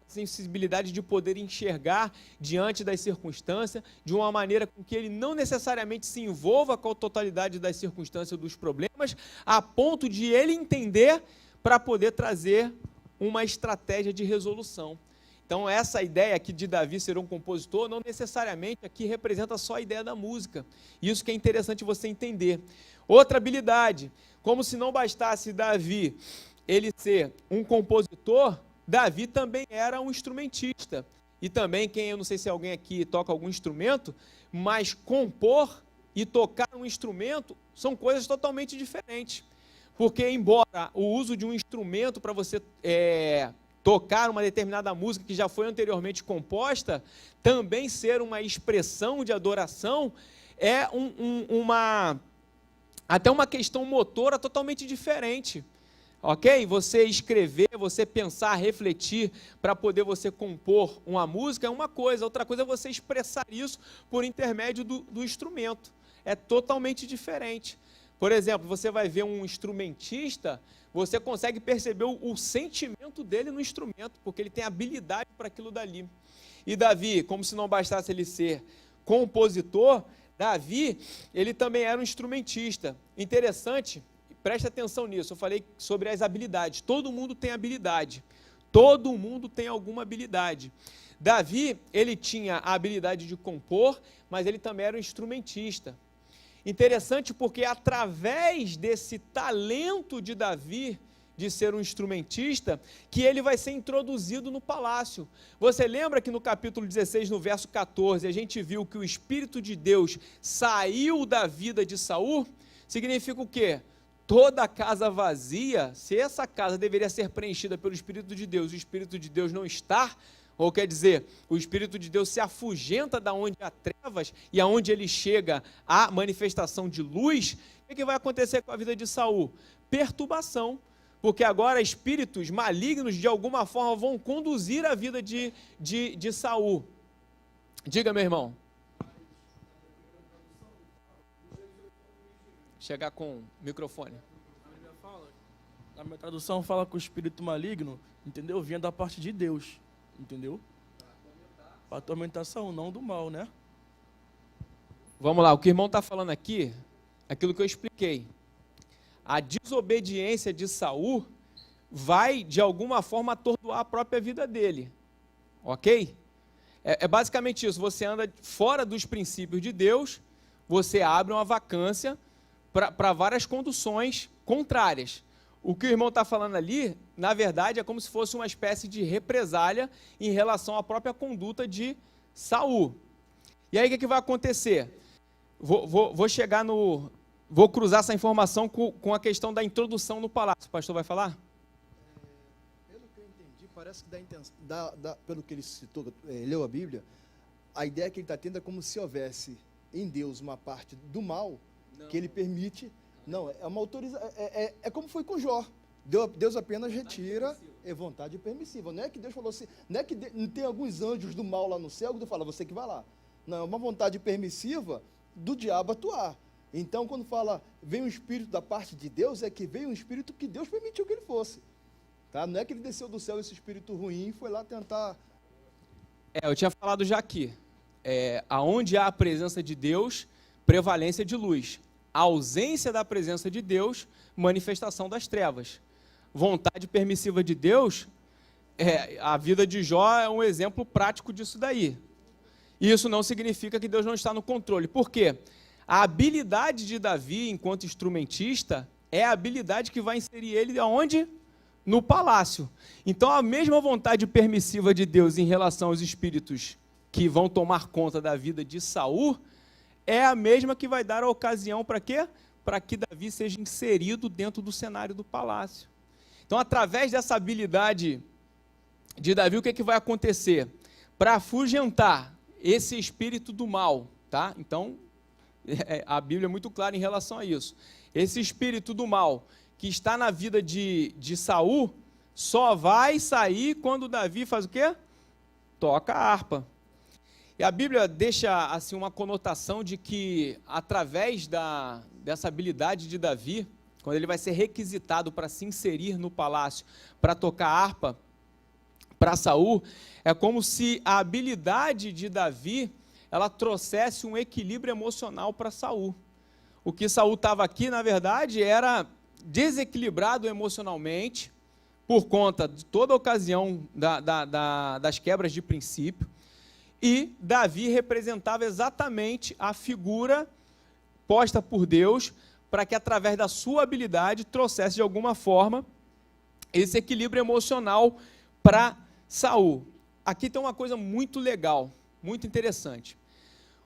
sensibilidade de poder enxergar diante das circunstâncias de uma maneira com que ele não necessariamente se envolva com a totalidade das circunstâncias dos problemas, a ponto de ele entender para poder trazer uma estratégia de resolução. Então, essa ideia aqui de Davi ser um compositor, não necessariamente aqui representa só a ideia da música. Isso que é interessante você entender. Outra habilidade, como se não bastasse Davi ele ser um compositor, Davi também era um instrumentista. E também, eu não sei se alguém aqui toca algum instrumento, mas compor e tocar um instrumento são coisas totalmente diferentes. Porque, embora o uso de um instrumento para você tocar uma determinada música que já foi anteriormente composta, também ser uma expressão de adoração, é até uma questão motora totalmente diferente. Ok? Você escrever, você pensar, refletir para poder você compor uma música é uma coisa, outra coisa é você expressar isso por intermédio do instrumento. É totalmente diferente. Por exemplo, você vai ver um instrumentista, você consegue perceber o sentimento dele no instrumento, porque ele tem habilidade para aquilo dali. E Davi, como se não bastasse ele ser compositor, Davi, ele também era um instrumentista. Interessante, preste atenção nisso, eu falei sobre as habilidades. Todo mundo tem habilidade, todo mundo tem alguma habilidade. Davi, ele tinha a habilidade de compor, mas ele também era um instrumentista. Interessante porque através desse talento de Davi, de ser um instrumentista, que ele vai ser introduzido no palácio. Você lembra que no capítulo 16, no verso 14, a gente viu que o Espírito de Deus saiu da vida de Saul? Significa o quê? Toda a casa vazia, se essa casa deveria ser preenchida pelo Espírito de Deus, o Espírito de Deus não está, ou quer dizer, o Espírito de Deus se afugenta da onde há trevas e aonde ele chega à manifestação de luz, o que vai acontecer com a vida de Saul? Perturbação, porque agora espíritos malignos de alguma forma vão conduzir a vida de Saul. Diga, meu irmão. Chegar com o microfone. Na minha tradução fala que o espírito maligno, entendeu? Vinha da parte de Deus, entendeu? Para atormentação, não do mal, né? Vamos lá, o que o irmão está falando aqui, aquilo que eu expliquei. A desobediência de Saul vai, de alguma forma, atordoar a própria vida dele. Ok? É basicamente isso. Você anda fora dos princípios de Deus, você abre uma vacância para várias conduções contrárias. O que o irmão está falando ali, na verdade, é como se fosse uma espécie de represália em relação à própria conduta de Saul. E aí o que vai acontecer? Vou chegar no... Vou cruzar essa informação com a questão da introdução no palácio. O pastor vai falar? Pelo que eu entendi, parece que pelo que ele citou, leu a Bíblia, a ideia que ele está tendo é como se houvesse em Deus uma parte do mal que ele permite. Não, é uma autorização. É como foi com Jó. Deus apenas retira vontade permissiva. Não é que Deus falou assim, não é que não tem alguns anjos do mal lá no céu que Deus fala, você que vai lá. Não, é uma vontade permissiva do diabo atuar. Então, quando fala, vem um espírito da parte de Deus, é que veio um espírito que Deus permitiu que ele fosse. Tá? Não é que ele desceu do céu esse espírito ruim e foi lá tentar... Eu tinha falado já aqui. Aonde há a presença de Deus, prevalência de luz. A ausência da presença de Deus, manifestação das trevas. Vontade permissiva de Deus, a vida de Jó é um exemplo prático disso daí. E isso não significa que Deus não está no controle. Por quê? A habilidade de Davi, enquanto instrumentista, é a habilidade que vai inserir ele aonde? No palácio. Então, a mesma vontade permissiva de Deus em relação aos espíritos que vão tomar conta da vida de Saul, é a mesma que vai dar a ocasião para quê? Para que Davi seja inserido dentro do cenário do palácio. Então, através dessa habilidade de Davi, o que vai acontecer? Para afugentar esse espírito do mal, tá? Então, a Bíblia é muito clara em relação a isso. Esse espírito do mal que está na vida de Saul só vai sair quando Davi faz o quê? Toca a harpa. E a Bíblia deixa assim uma conotação de que através dessa habilidade de Davi, quando ele vai ser requisitado para se inserir no palácio, para tocar a harpa para Saul, é como se a habilidade de Davi ela trouxesse um equilíbrio emocional para Saul. O que Saul estava aqui, na verdade, era desequilibrado emocionalmente, por conta de toda a ocasião das quebras de princípio, e Davi representava exatamente a figura posta por Deus, para que através da sua habilidade trouxesse de alguma forma esse equilíbrio emocional para Saul. Aqui tem uma coisa muito legal, muito interessante.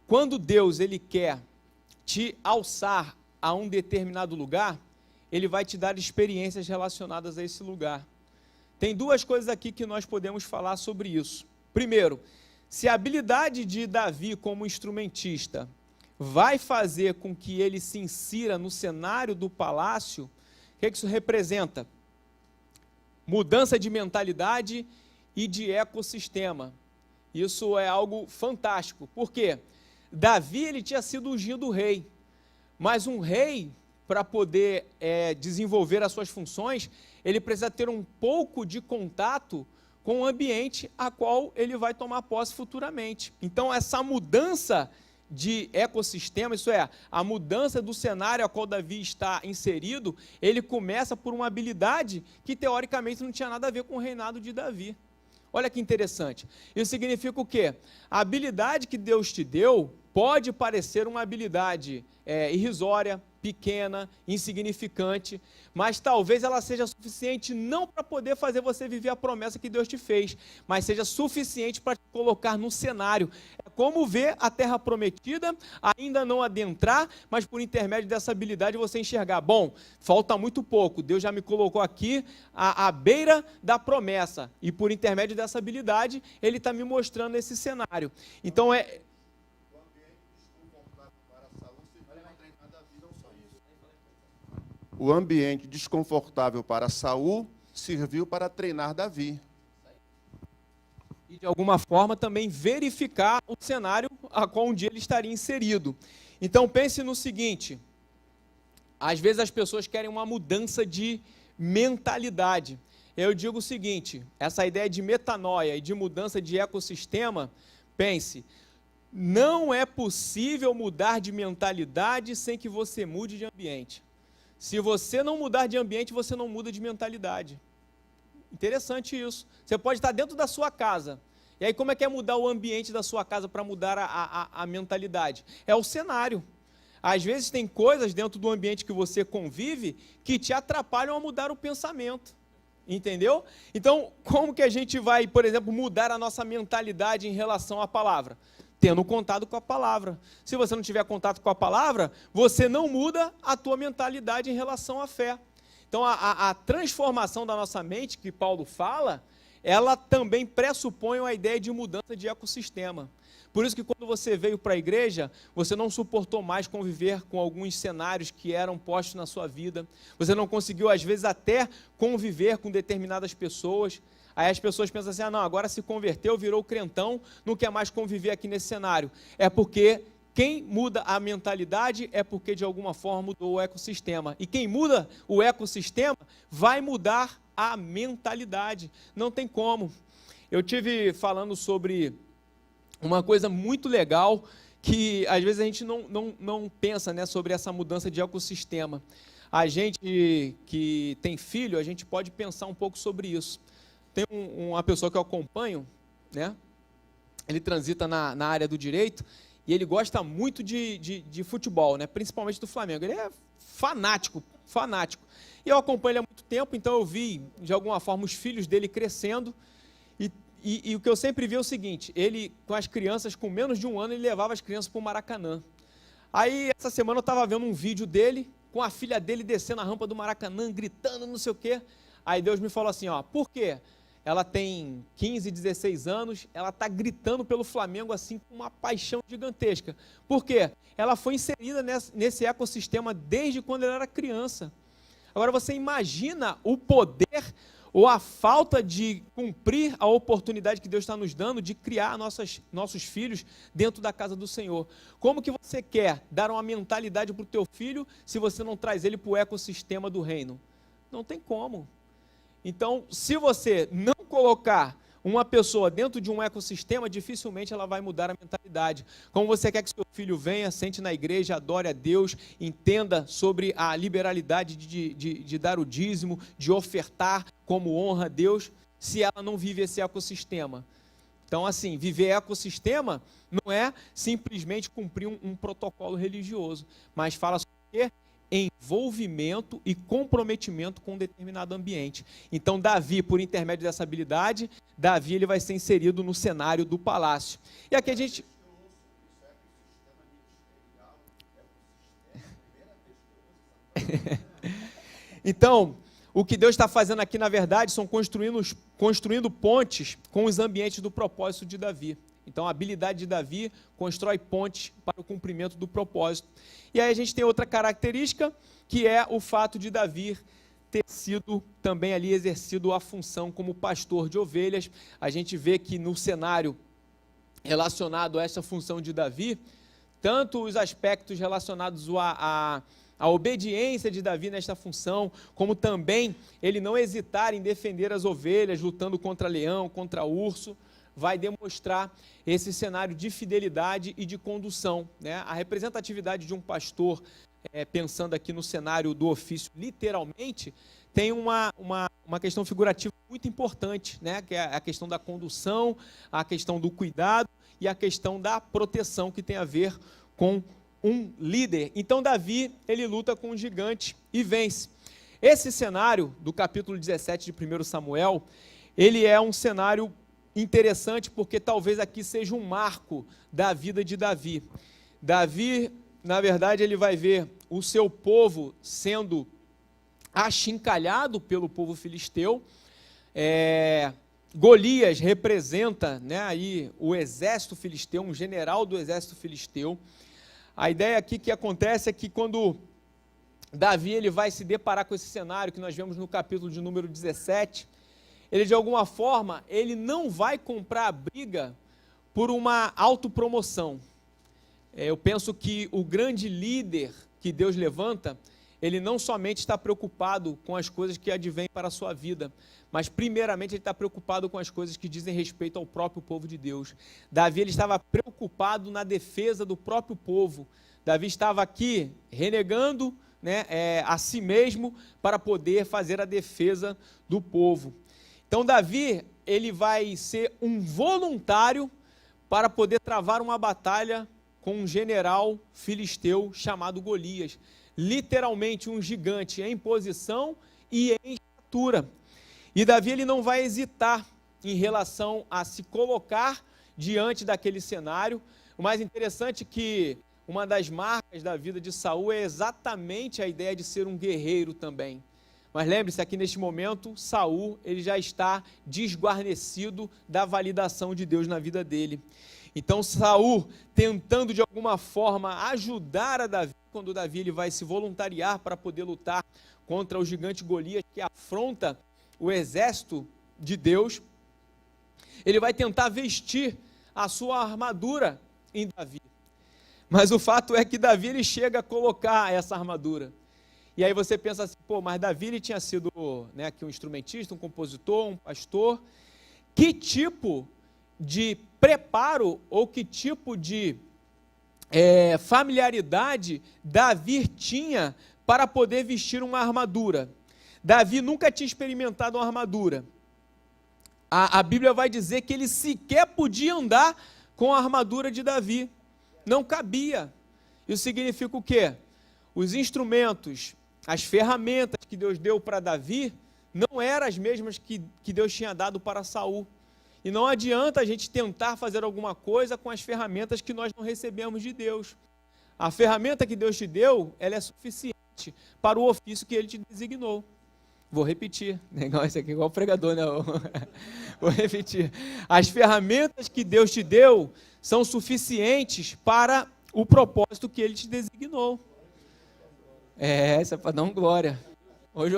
Quando Deus ele quer te alçar a um determinado lugar, ele vai te dar experiências relacionadas a esse lugar. Tem duas coisas aqui que nós podemos falar sobre isso. Primeiro, se a habilidade de Davi como instrumentista vai fazer com que ele se insira no cenário do palácio, o que isso representa? Mudança de mentalidade e de ecossistema. Isso é algo fantástico. Por quê? Davi ele tinha sido ungido rei, mas um rei, para poder desenvolver as suas funções, ele precisa ter um pouco de contato com o ambiente a qual ele vai tomar posse futuramente. Então, essa mudança de ecossistema, isso é, a mudança do cenário a qual Davi está inserido, ele começa por uma habilidade que, teoricamente, não tinha nada a ver com o reinado de Davi. Olha que interessante. Isso significa o quê? A habilidade que Deus te deu pode parecer uma habilidade irrisória, pequena, insignificante, mas talvez ela seja suficiente não para poder fazer você viver a promessa que Deus te fez, mas seja suficiente para te colocar no cenário. É como ver a terra prometida, ainda não adentrar, mas por intermédio dessa habilidade você enxergar, bom, falta muito pouco, Deus já me colocou aqui à beira da promessa, e por intermédio dessa habilidade, Ele está me mostrando esse cenário. Então o ambiente desconfortável para Saul serviu para treinar Davi. E de alguma forma também verificar o cenário a qual um dia ele estaria inserido. Então pense no seguinte, às vezes as pessoas querem uma mudança de mentalidade. Eu digo o seguinte, essa ideia de metanoia e de mudança de ecossistema, pense, não é possível mudar de mentalidade sem que você mude de ambiente. Se você não mudar de ambiente, você não muda de mentalidade. Interessante isso. Você pode estar dentro da sua casa. E aí como é que é mudar o ambiente da sua casa para mudar a mentalidade? É o cenário. Às vezes tem coisas dentro do ambiente que você convive que te atrapalham a mudar o pensamento. Entendeu? Então, como que a gente vai, por exemplo, mudar a nossa mentalidade em relação à palavra? Tendo contato com a palavra. Se você não tiver contato com a palavra, você não muda a tua mentalidade em relação à fé. Então, a transformação da nossa mente, que Paulo fala, ela também pressupõe a ideia de mudança de ecossistema. Por isso que quando você veio para a igreja, você não suportou mais conviver com alguns cenários que eram postos na sua vida. Você não conseguiu, às vezes, até conviver com determinadas pessoas. Aí as pessoas pensam assim, não, agora se converteu, virou crentão, não quer mais conviver aqui nesse cenário. É porque quem muda a mentalidade é porque, de alguma forma, mudou o ecossistema. E quem muda o ecossistema vai mudar a mentalidade. Não tem como. Eu tive falando sobre uma coisa muito legal que, às vezes, a gente não pensa, né, sobre essa mudança de ecossistema. A gente que tem filho, a gente pode pensar um pouco sobre isso. Tem uma pessoa que eu acompanho, né? Ele transita na área do direito e ele gosta muito de futebol, né? Principalmente do Flamengo. Ele é fanático. E eu acompanho ele há muito tempo, então eu vi, de alguma forma, os filhos dele crescendo. E o que eu sempre vi é o seguinte, ele, com as crianças, com menos de 1 ano, ele levava as crianças para o Maracanã. Aí, essa semana, eu estava vendo um vídeo dele, com a filha dele descendo a rampa do Maracanã, gritando, não sei o quê. Aí Deus me falou assim, por quê? Ela tem 15, 16 anos, ela está gritando pelo Flamengo assim com uma paixão gigantesca. Por quê? Ela foi inserida nesse ecossistema desde quando ela era criança. Agora você imagina o poder ou a falta de cumprir a oportunidade que Deus está nos dando de criar nossos filhos dentro da casa do Senhor. Como que você quer dar uma mentalidade para o teu filho se você não traz ele para o ecossistema do reino? Não tem como. Então, se você não colocar uma pessoa dentro de um ecossistema, dificilmente ela vai mudar a mentalidade. Como você quer que seu filho venha, sente na igreja, adore a Deus, entenda sobre a liberalidade de dar o dízimo, de ofertar como honra a Deus, se ela não vive esse ecossistema. Então, assim, viver ecossistema não é simplesmente cumprir um protocolo religioso, mas fala sobre o quê? Envolvimento e comprometimento com um determinado ambiente. Então Davi, por intermédio dessa habilidade, Davi ele vai ser inserido no cenário do palácio. E aqui a gente... Então, o que Deus está fazendo aqui, na verdade, são construindo pontes com os ambientes do propósito de Davi. Então, a habilidade de Davi constrói pontes para o cumprimento do propósito. E aí a gente tem outra característica, que é o fato de Davi ter sido também ali exercido a função como pastor de ovelhas. A gente vê que no cenário relacionado a essa função de Davi, tanto os aspectos relacionados à obediência de Davi nesta função, como também ele não hesitar em defender as ovelhas, lutando contra leão, contra urso, vai demonstrar esse cenário de fidelidade e de condução, né? A representatividade de um pastor, pensando aqui no cenário do ofício, literalmente, tem uma questão figurativa muito importante, né? Que é a questão da condução, a questão do cuidado e a questão da proteção, que tem a ver com um líder. Então Davi, ele luta com um gigante e vence. Esse cenário do capítulo 17 de 1 Samuel, ele é um cenário interessante, porque talvez aqui seja um marco da vida de Davi. Davi, na verdade, ele vai ver o seu povo sendo achincalhado pelo povo filisteu. Golias representa, né, aí o exército filisteu, um general do exército filisteu. A ideia aqui que acontece é que quando Davi ele vai se deparar com esse cenário que nós vemos no capítulo de número 17, ele, de alguma forma, ele não vai comprar a briga por uma autopromoção. Eu penso que o grande líder que Deus levanta, ele não somente está preocupado com as coisas que advêm para a sua vida, mas, primeiramente, ele está preocupado com as coisas que dizem respeito ao próprio povo de Deus. Davi, ele estava preocupado na defesa do próprio povo. Davi estava aqui renegando, né, a si mesmo para poder fazer a defesa do povo. Então Davi, ele vai ser um voluntário para poder travar uma batalha com um general filisteu chamado Golias. Literalmente um gigante em posição e em estatura. E Davi, ele não vai hesitar em relação a se colocar diante daquele cenário. O mais interessante é que uma das marcas da vida de Saul é exatamente a ideia de ser um guerreiro também. Mas lembre-se, aqui neste momento, Saul, ele já está desguarnecido da validação de Deus na vida dele. Então Saul, tentando de alguma forma ajudar a Davi, quando Davi ele vai se voluntariar para poder lutar contra o gigante Golias, que afronta o exército de Deus, ele vai tentar vestir a sua armadura em Davi. Mas o fato é que Davi ele chega a colocar essa armadura. E aí você pensa assim, pô, mas Davi ele tinha sido, né, aqui um instrumentista, um compositor, um pastor. Que tipo de preparo ou que tipo de familiaridade Davi tinha para poder vestir uma armadura? Davi nunca tinha experimentado uma armadura. A Bíblia vai dizer que ele sequer podia andar com a armadura de Davi. Não cabia. Isso significa o quê? Os instrumentos, as ferramentas que Deus deu para Davi não eram as mesmas que Deus tinha dado para Saul. E não adianta a gente tentar fazer alguma coisa com as ferramentas que nós não recebemos de Deus. A ferramenta que Deus te deu, ela é suficiente para o ofício que Ele te designou. Vou repetir. Legal, isso aqui é igual o pregador, né? Vou repetir. As ferramentas que Deus te deu são suficientes para o propósito que Ele te designou. Isso é para dar um glória. Hoje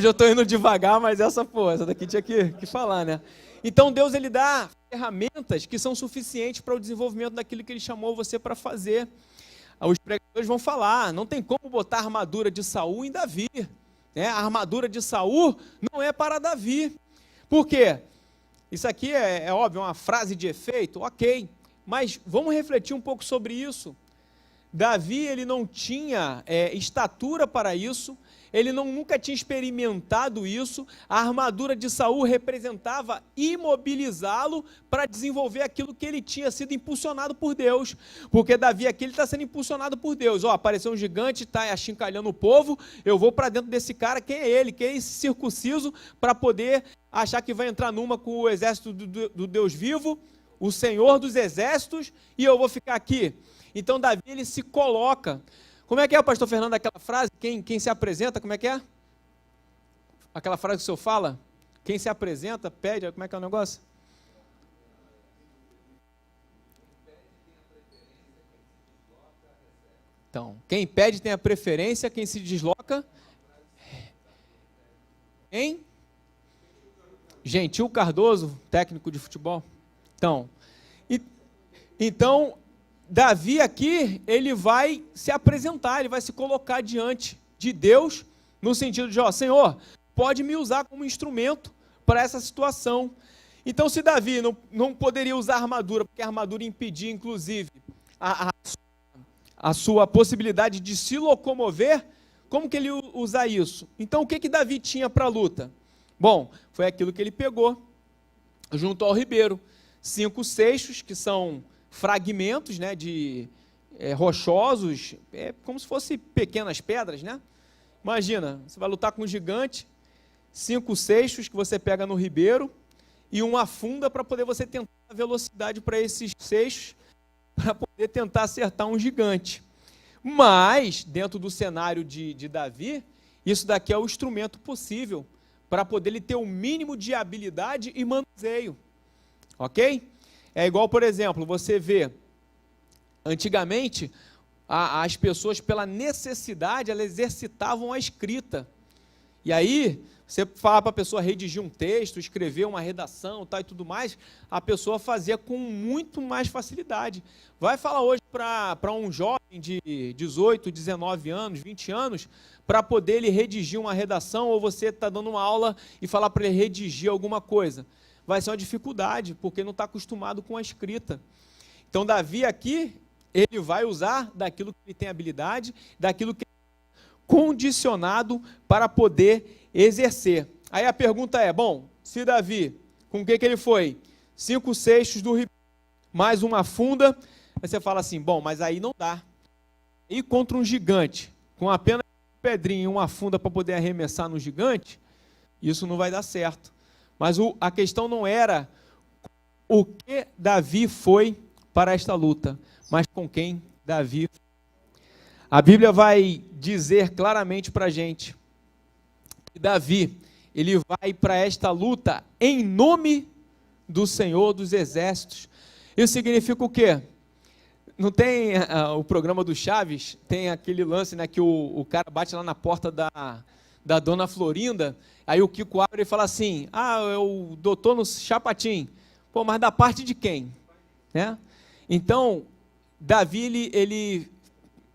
eu tô indo devagar, mas essa daqui tinha que falar, né? Então Deus ele dá ferramentas que são suficientes para o desenvolvimento daquilo que Ele chamou você para fazer. Os pregadores vão falar, não tem como botar a armadura de Saul em Davi, né? A armadura de Saul não é para Davi. Por quê? Isso aqui é óbvio, uma frase de efeito, ok, mas vamos refletir um pouco sobre isso. Davi, ele não tinha estatura para isso, ele nunca tinha experimentado isso. A armadura de Saul representava imobilizá-lo para desenvolver aquilo que ele tinha sido impulsionado por Deus, porque Davi aqui está sendo impulsionado por Deus. Apareceu um gigante, está achincalhando o povo, eu vou para dentro desse cara, quem é ele? Quem é esse circunciso para poder achar que vai entrar numa com o exército do Deus vivo, o Senhor dos exércitos, e eu vou ficar aqui? Então Davi ele se coloca. Como é que é, pastor Fernando, aquela frase? Quem se apresenta, como é que é? Aquela frase que o senhor fala? Quem se apresenta, pede, como é que é o negócio? Então, quem pede tem a preferência, quem se desloca... Hein? Gentil Cardoso, técnico de futebol. Então, Davi aqui, ele vai se apresentar, ele vai se colocar diante de Deus, no sentido de, Senhor, pode me usar como instrumento para essa situação. Então, se Davi não poderia usar armadura, porque a armadura impedia, inclusive, a sua possibilidade de se locomover, como que ele usa isso? Então, o que Davi tinha para a luta? Bom, foi aquilo que ele pegou, junto ao ribeiro, 5 seixos, que são fragmentos, né, rochosos, como se fossem pequenas pedras, né? Imagina, você vai lutar com um gigante, 5 seixos que você pega no ribeiro e uma funda para poder você tentar a velocidade para esses seixos, para poder tentar acertar um gigante. Mas, dentro do cenário de Davi, isso daqui é o instrumento possível para poder ele ter o mínimo de habilidade e manuseio. Ok? É igual, por exemplo, você vê, antigamente, as pessoas, pela necessidade, elas exercitavam a escrita. E aí, você fala para a pessoa redigir um texto, escrever uma redação tal, e tudo mais, a pessoa fazia com muito mais facilidade. Vai falar hoje para um jovem de 18, 19 anos, 20 anos, para poder ele redigir uma redação, ou você está dando uma aula e falar para ele redigir alguma coisa. Vai ser uma dificuldade, porque não está acostumado com a escrita. Então, Davi aqui, ele vai usar daquilo que ele tem habilidade, daquilo que condicionado para poder exercer. Aí a pergunta é, bom, se Davi, com o que ele foi? 5 cestos do ribeiro, mais uma funda, aí você fala assim, bom, mas aí não dá. E contra um gigante, com apenas uma pedrinha e uma funda para poder arremessar no gigante, isso não vai dar certo. Mas a questão não era o que Davi foi para esta luta, mas com quem Davi foi. A Bíblia vai dizer claramente para a gente que Davi, ele vai para esta luta em nome do Senhor dos Exércitos. Isso significa o quê? Não tem o programa do Chaves, tem aquele lance, né, que o cara bate lá na porta da dona Florinda, aí o Kiko abre e fala assim, é o doutor no Chapatim. Pô, mas da parte de quem? Né? Então, Davi, ele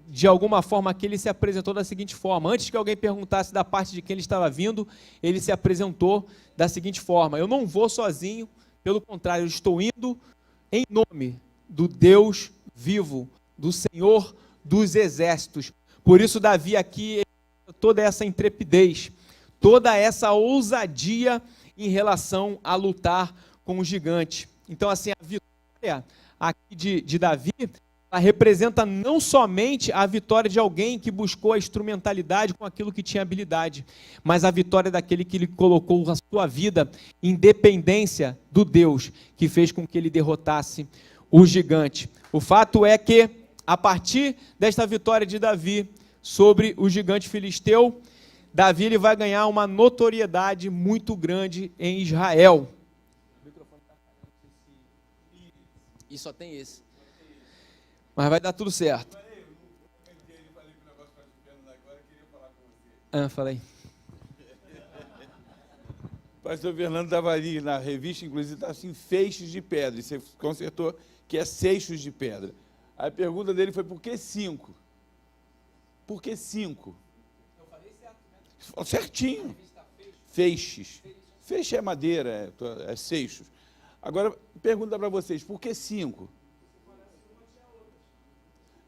de alguma forma aqui, ele se apresentou da seguinte forma, antes que alguém perguntasse da parte de quem ele estava vindo, ele se apresentou da seguinte forma, eu não vou sozinho, pelo contrário, eu estou indo em nome do Deus vivo, do Senhor dos Exércitos. Por isso, Davi aqui, toda essa intrepidez, toda essa ousadia em relação a lutar com o gigante. Então, assim, a vitória aqui de Davi, ela representa não somente a vitória de alguém que buscou a instrumentalidade com aquilo que tinha habilidade, mas a vitória daquele que ele colocou a sua vida em dependência do Deus que fez com que ele derrotasse o gigante. O fato é que, a partir desta vitória de Davi sobre o gigante filisteu, Davi ele vai ganhar uma notoriedade muito grande em Israel. E só tem esse. Mas vai dar tudo certo. Falei. O pastor Fernando estava ali na revista, inclusive, está assim, feixes de pedra. E você consertou que é seixos de pedra. Aí a pergunta dele foi, por que 5? Por que 5? Eu falei certo, né? Certinho. Feixes. Feixe é madeira, é seixos. Agora, pergunta para vocês, por que 5?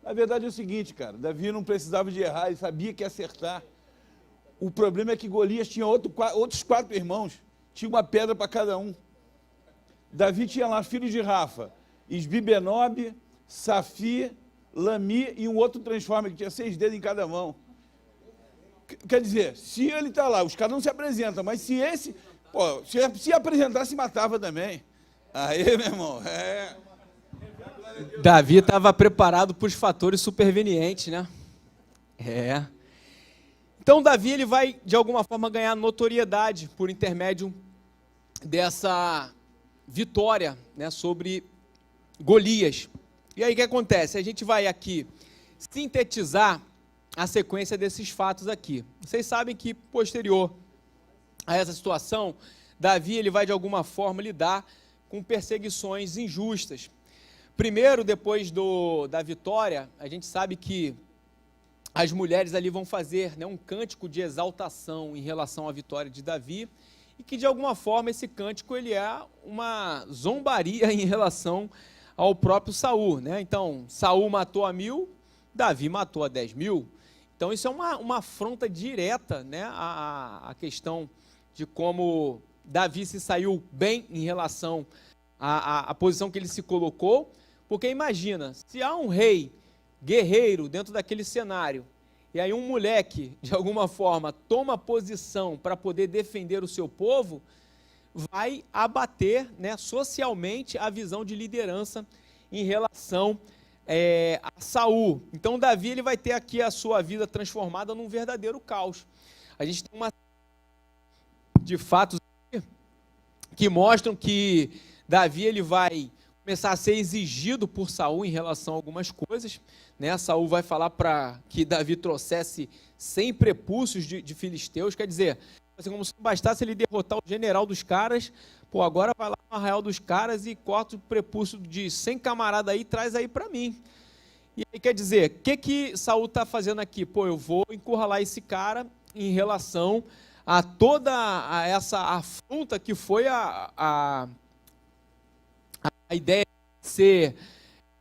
Na verdade é o seguinte, cara, Davi não precisava de errar, ele sabia que ia acertar. O problema é que Golias tinha outros 4 irmãos, tinha uma pedra para cada um. Davi tinha lá filhos de Rafa, Isbibenob, Safi, Lami e um outro transformer que tinha 6 dedos em cada mão. Quer dizer, se ele está lá, os caras não se apresentam, mas se esse, pô, se apresentar, se matava também. Aí, meu irmão, Davi estava preparado para os fatores supervenientes, né? Então, Davi ele vai, de alguma forma, ganhar notoriedade por intermédio dessa vitória, né, sobre Golias. E aí, o que acontece? A gente vai aqui sintetizar a sequência desses fatos aqui. Vocês sabem que, posterior a essa situação, Davi ele vai, de alguma forma, lidar com perseguições injustas. Primeiro, depois da vitória, a gente sabe que as mulheres ali vão fazer, né, um cântico de exaltação em relação à vitória de Davi, e que de alguma forma esse cântico ele é uma zombaria em relação ao próprio Saul, né? Então, Saul matou a 1000, Davi matou a 10.000. Então, isso é uma afronta direta, né, à questão de como Davi se saiu bem em relação à posição que ele se colocou. Porque imagina, se há um rei guerreiro dentro daquele cenário, e aí um moleque, de alguma forma, toma posição para poder defender o seu povo, vai abater, né, socialmente a visão de liderança em relação a Saul. Então Davi ele vai ter aqui a sua vida transformada num verdadeiro caos. A gente tem uma de fatos que mostram que Davi ele vai começar a ser exigido por Saul em relação a algumas coisas, né? Saul vai falar para que Davi trouxesse 100 prepúcios de filisteus, quer dizer, assim, como se não bastasse ele derrotar o general dos caras, pô, agora vai lá no arraial dos caras e corta o prepúcio de 100 camaradas aí e traz aí para mim. E aí quer dizer, o que Saul está fazendo aqui? Pô, eu vou encurralar esse cara em relação a toda essa afronta que foi a ideia de ser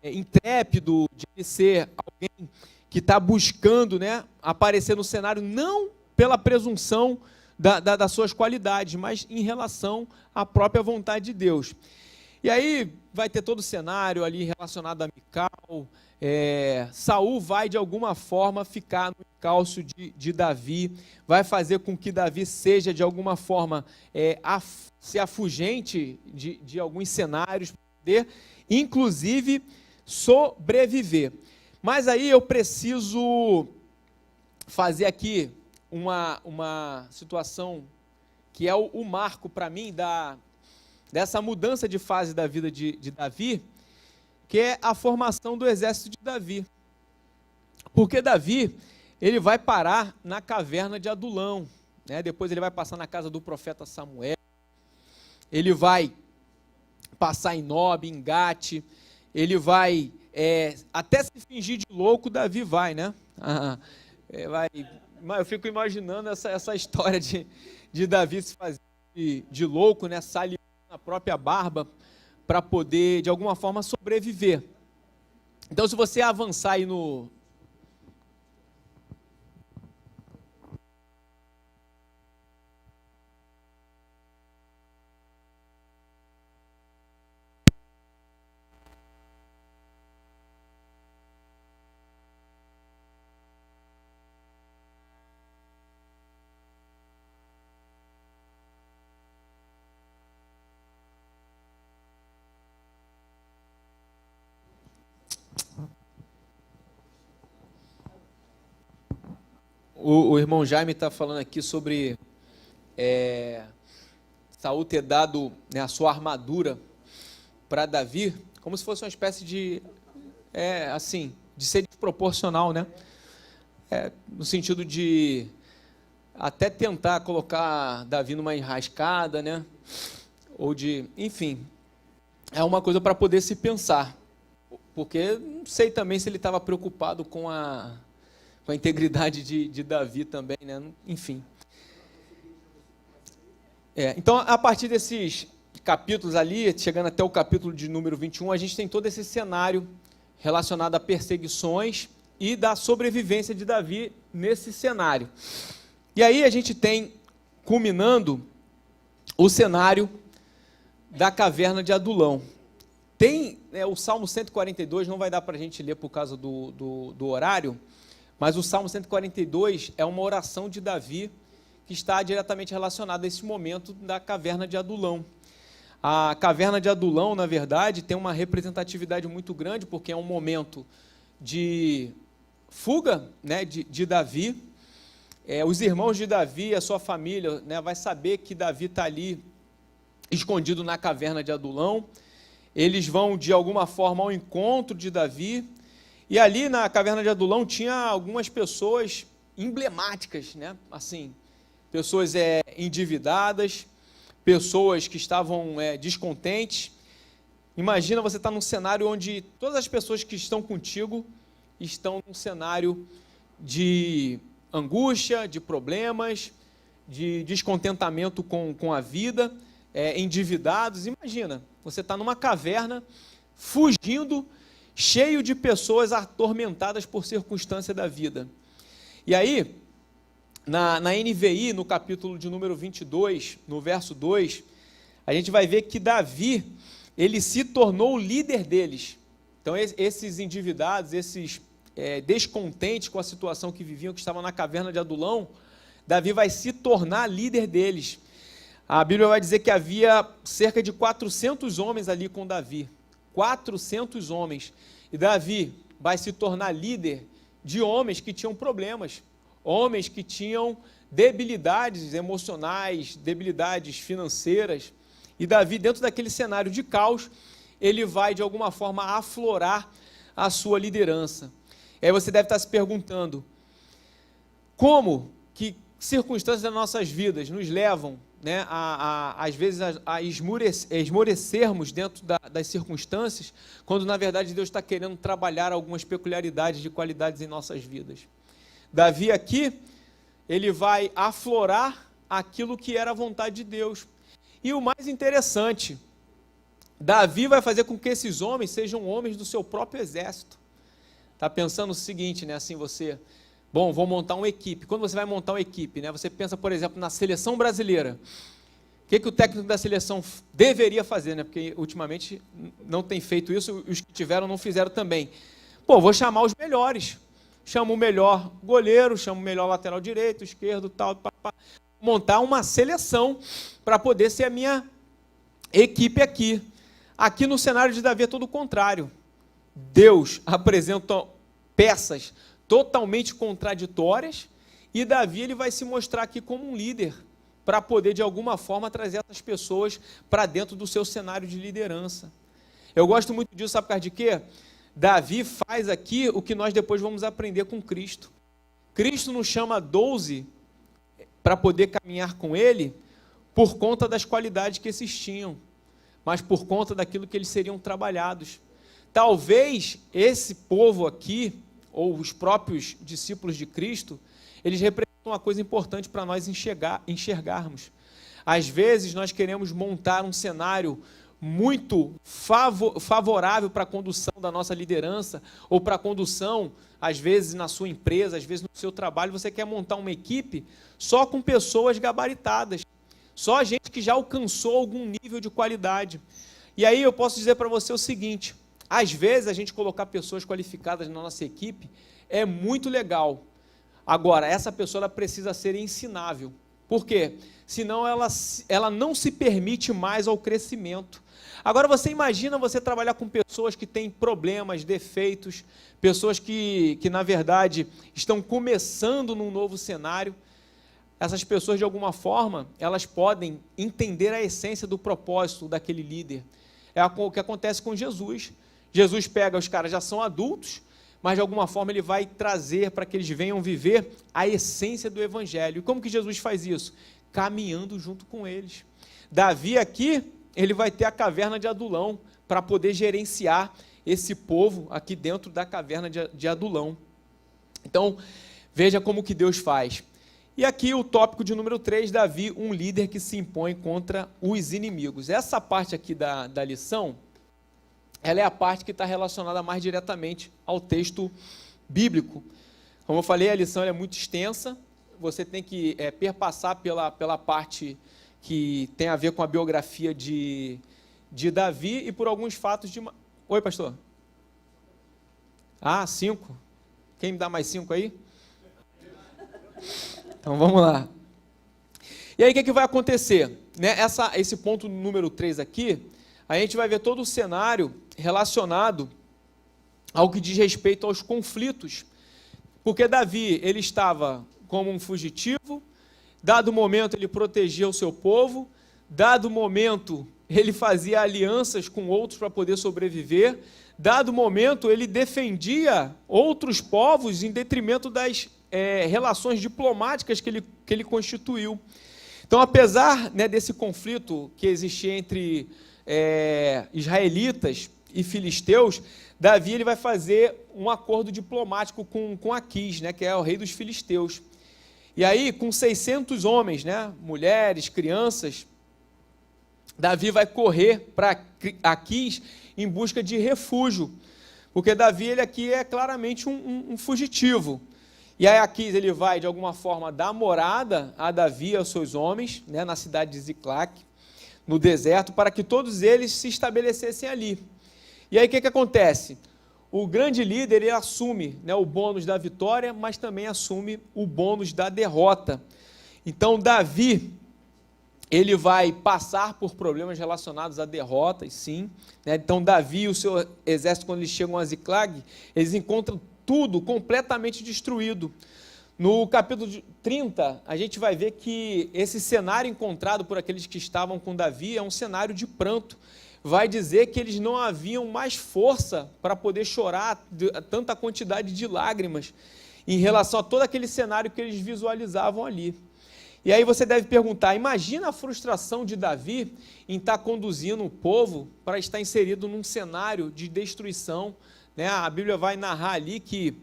intrépido, de ser alguém que está buscando, né, aparecer no cenário não pela presunção das suas qualidades, mas em relação à própria vontade de Deus. E aí vai ter todo o cenário ali relacionado a Mical. Saul vai de alguma forma ficar no encalço de Davi, vai fazer com que Davi seja de alguma forma se afugente de alguns cenários, para poder inclusive sobreviver. Mas aí eu preciso fazer aqui uma situação que é o marco para mim dessa mudança de fase da vida de Davi, que é a formação do exército de Davi. Porque Davi, ele vai parar na caverna de Adulão, né? Depois ele vai passar na casa do profeta Samuel, ele vai passar em Nob, em Gate, ele vai até se fingir de louco. Davi vai, né? Eu fico imaginando essa história de Davi se fazer de louco, né? Salivando na própria barba, para poder, de alguma forma, sobreviver. Então, se você avançar aí no... O irmão Jaime está falando aqui sobre Saul ter dado, né, a sua armadura para Davi, como se fosse uma espécie de ser desproporcional, né? No sentido de até tentar colocar Davi numa enrascada, né? Ou enfim, é uma coisa para poder se pensar, porque não sei também se ele estava preocupado com a integridade de Davi também, né? Enfim. Então, a partir desses capítulos ali, chegando até o capítulo de número 21, a gente tem todo esse cenário relacionado a perseguições e da sobrevivência de Davi nesse cenário. E aí a gente tem, culminando, o cenário da caverna de Adulão. Tem o Salmo 142, não vai dar para a gente ler por causa do horário, mas o Salmo 142 é uma oração de Davi que está diretamente relacionada a esse momento da caverna de Adulão. A caverna de Adulão, na verdade, tem uma representatividade muito grande, porque é um momento de fuga, né, de Davi. Os irmãos de Davi, a sua família, né, vai saber que Davi está ali escondido na caverna de Adulão. Eles vão, de alguma forma, ao encontro de Davi. E ali na caverna de Adulão tinha algumas pessoas emblemáticas, né? Assim, pessoas endividadas, pessoas que estavam descontentes. Imagina você estar num cenário onde todas as pessoas que estão contigo estão num cenário de angústia, de problemas, de descontentamento com a vida, endividados. Imagina, você está numa caverna, fugindo, cheio de pessoas atormentadas por circunstância da vida. E aí, na NVI, no capítulo de número 22, no verso 2, a gente vai ver que Davi, ele se tornou o líder deles. Então, esses endividados, esses descontentes com a situação que viviam, que estavam na caverna de Adulão, Davi vai se tornar líder deles. A Bíblia vai dizer que havia cerca de 400 homens ali com Davi. 400 homens. E Davi vai se tornar líder de homens que tinham problemas, homens que tinham debilidades emocionais, debilidades financeiras. E Davi, dentro daquele cenário de caos, ele vai, de alguma forma, aflorar a sua liderança. E aí você deve estar se perguntando, como que circunstâncias das nossas vidas nos levam, né, às vezes, a esmorecermos dentro das circunstâncias, quando, na verdade, Deus está querendo trabalhar algumas peculiaridades de qualidades em nossas vidas. Davi aqui, ele vai aflorar aquilo que era a vontade de Deus. E o mais interessante, Davi vai fazer com que esses homens sejam homens do seu próprio exército. está pensando o seguinte, né? Assim, você, bom, vou montar uma equipe. Quando você vai montar uma equipe, né? Você pensa, por exemplo, na seleção brasileira. O que o técnico da seleção deveria fazer, né? Porque ultimamente não tem feito isso, os que tiveram não fizeram também. Pô, vou chamar os melhores. Chamo o melhor goleiro, chamo o melhor lateral direito, esquerdo, tal, montar uma seleção para poder ser a minha equipe aqui. Aqui no cenário de Davi é todo o contrário. Deus apresenta peças totalmente contraditórias e Davi ele vai se mostrar aqui como um líder para poder, de alguma forma, trazer essas pessoas para dentro do seu cenário de liderança. Eu gosto muito disso, sabe por causa de quê? Davi faz aqui o que nós depois vamos aprender com Cristo. Cristo nos chama 12 para poder caminhar com Ele por conta das qualidades que esses tinham, mas por conta daquilo que eles seriam trabalhados. Talvez esse povo aqui, ou os próprios discípulos de Cristo, eles representam uma coisa importante para nós enxergarmos. Às vezes nós queremos montar um cenário muito favorável para a condução da nossa liderança, ou para a condução, às vezes na sua empresa, às vezes no seu trabalho, você quer montar uma equipe só com pessoas gabaritadas, só gente que já alcançou algum nível de qualidade. E aí eu posso dizer para você o seguinte, às vezes a gente colocar pessoas qualificadas na nossa equipe é muito legal. Agora, essa pessoa ela precisa ser ensinável. Por quê? Senão ela não se permite mais ao crescimento. Agora, você imagina você trabalhar com pessoas que têm problemas, defeitos, pessoas que na verdade, estão começando num novo cenário. Essas pessoas, de alguma forma, elas podem entender a essência do propósito daquele líder. É o que acontece com Jesus. Jesus pega, os caras já são adultos, mas de alguma forma ele vai trazer para que eles venham viver a essência do Evangelho. E como que Jesus faz isso? Caminhando junto com eles. Davi aqui, ele vai ter a caverna de Adulão para poder gerenciar esse povo aqui dentro da caverna de Adulão. Então, veja como que Deus faz. E aqui o tópico de número 3, Davi, um líder que se impõe contra os inimigos. Essa parte aqui da lição, ela é a parte que está relacionada mais diretamente ao texto bíblico. Como eu falei, a lição é muito extensa, você tem que perpassar pela parte que tem a ver com a biografia de Davi e por alguns fatos de... Oi, pastor? 5? Quem me dá mais 5 aí? Então, vamos lá. E aí, o que vai acontecer? Né? Esse ponto número 3 aqui, a gente vai ver todo o cenário relacionado ao que diz respeito aos conflitos. Porque Davi, ele estava como um fugitivo, dado momento ele protegia o seu povo, dado momento ele fazia alianças com outros para poder sobreviver, dado momento ele defendia outros povos em detrimento das relações diplomáticas que ele constituiu. Então, apesar, né, desse conflito que existia entre israelitas e filisteus, Davi ele vai fazer um acordo diplomático com Aquis, né, que é o rei dos filisteus. E aí, com 600 homens, né, mulheres, crianças, Davi vai correr para Aquis em busca de refúgio, porque Davi ele aqui é claramente um fugitivo. E aí Aquis ele vai, de alguma forma, dar morada a Davi e aos seus homens, né, na cidade de Ziclac, no deserto, para que todos eles se estabelecessem ali. E aí o que acontece? O grande líder ele assume, né, o bônus da vitória, mas também assume o bônus da derrota. Então Davi ele vai passar por problemas relacionados a derrotas, sim. Né? Então Davi e o seu exército, quando eles chegam a Ziclag, eles encontram tudo completamente destruído. No capítulo 30, a gente vai ver que esse cenário encontrado por aqueles que estavam com Davi é um cenário de pranto. Vai dizer que eles não haviam mais força para poder chorar tanta quantidade de lágrimas em relação a todo aquele cenário que eles visualizavam ali. E aí você deve perguntar, imagina a frustração de Davi em estar conduzindo o povo para estar inserido num cenário de destruição, né? A Bíblia vai narrar ali que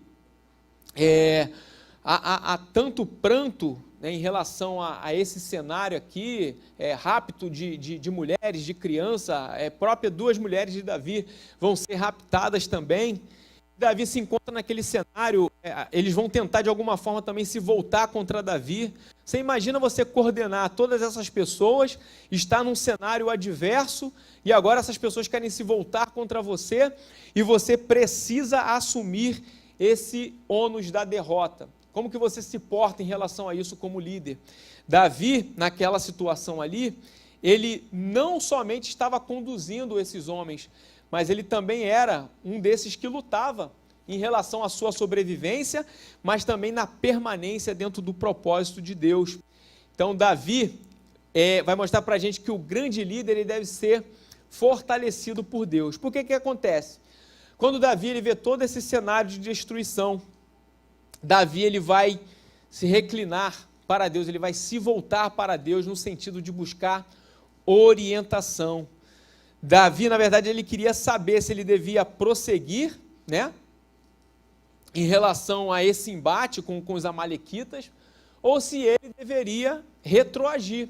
há tanto pranto, né, em relação a esse cenário aqui, rapto de mulheres, de criança, própria 2 mulheres de Davi vão ser raptadas também. Davi se encontra naquele cenário, eles vão tentar de alguma forma também se voltar contra Davi. Você imagina você coordenar todas essas pessoas, estar num cenário adverso, e agora essas pessoas querem se voltar contra você, e você precisa assumir esse ônus da derrota. Como que você se porta em relação a isso como líder? Davi, naquela situação ali, ele não somente estava conduzindo esses homens, mas ele também era um desses que lutava em relação à sua sobrevivência, mas também na permanência dentro do propósito de Deus. Então, Davi vai mostrar para a gente que o grande líder ele deve ser fortalecido por Deus. Por que acontece? Quando Davi ele vê todo esse cenário de destruição, Davi ele vai se reclinar para Deus, ele vai se voltar para Deus no sentido de buscar orientação. Davi, na verdade, ele queria saber se ele devia prosseguir, né, em relação a esse embate com os amalequitas, ou se ele deveria retroagir.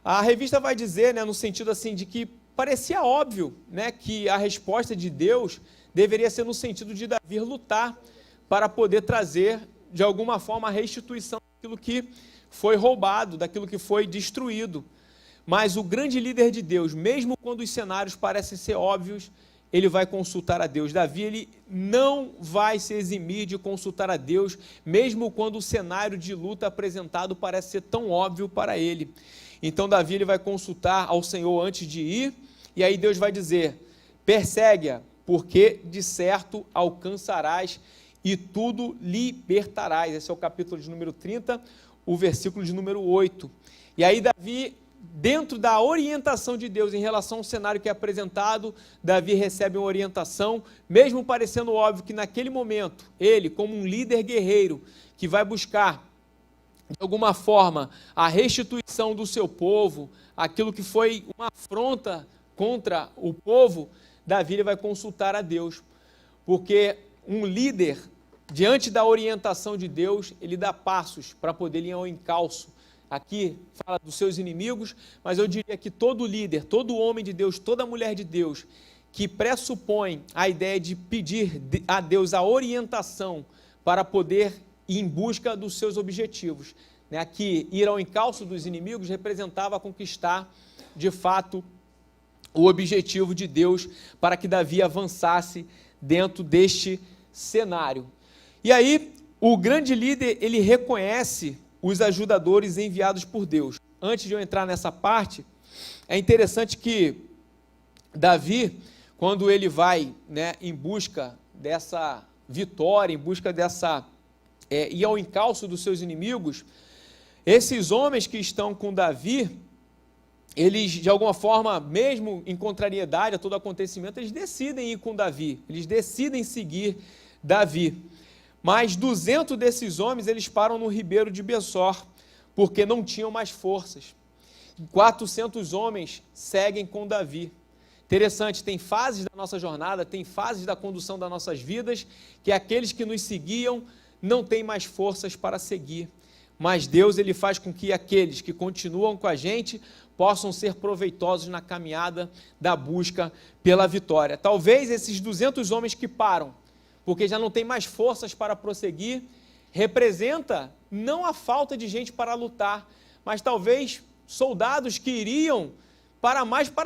A revista vai dizer, né, no sentido assim, de que parecia óbvio, né, que a resposta de Deus deveria ser no sentido de Davi lutar para poder trazer, de alguma forma, a restituição daquilo que foi roubado, daquilo que foi destruído. Mas o grande líder de Deus, mesmo quando os cenários parecem ser óbvios, ele vai consultar a Deus. Davi, ele não vai se eximir de consultar a Deus, mesmo quando o cenário de luta apresentado parece ser tão óbvio para ele. Então, Davi, ele vai consultar ao Senhor antes de ir, e aí Deus vai dizer, persegue-a, porque de certo alcançarás e tudo libertarás. Esse é o capítulo de número 30, o versículo de número 8. E aí Davi, dentro da orientação de Deus em relação ao cenário que é apresentado, Davi recebe uma orientação, mesmo parecendo óbvio que naquele momento, ele, como um líder guerreiro, que vai buscar, de alguma forma, a restituição do seu povo, aquilo que foi uma afronta contra o povo, Davi ele vai consultar a Deus, porque um líder, diante da orientação de Deus, ele dá passos para poder ir ao encalço. Aqui fala dos seus inimigos, mas eu diria que todo líder, todo homem de Deus, toda mulher de Deus, que pressupõe a ideia de pedir a Deus a orientação para poder ir em busca dos seus objetivos. Aqui, ir ao encalço dos inimigos representava conquistar, de fato, o objetivo de Deus para que Davi avançasse dentro deste cenário. E aí, o grande líder, ele reconhece os ajudadores enviados por Deus. Antes de eu entrar nessa parte, é interessante que Davi, quando ele vai, em busca dessa vitória, em busca dessa ir ao encalço dos seus inimigos, esses homens que estão com Davi, eles, de alguma forma, mesmo em contrariedade a todo acontecimento, eles decidem ir com Davi, eles decidem seguir Davi. Mas 200 desses homens, eles param no ribeiro de Besor, porque não tinham mais forças. 400 homens seguem com Davi. Interessante, tem fases da nossa jornada, tem fases da condução das nossas vidas, que aqueles que nos seguiam não têm mais forças para seguir. Mas Deus, ele faz com que aqueles que continuam com a gente possam ser proveitosos na caminhada da busca pela vitória. Talvez esses 200 homens que param, porque já não tem mais forças para prosseguir, representa não a falta de gente para lutar, mas talvez soldados que iriam para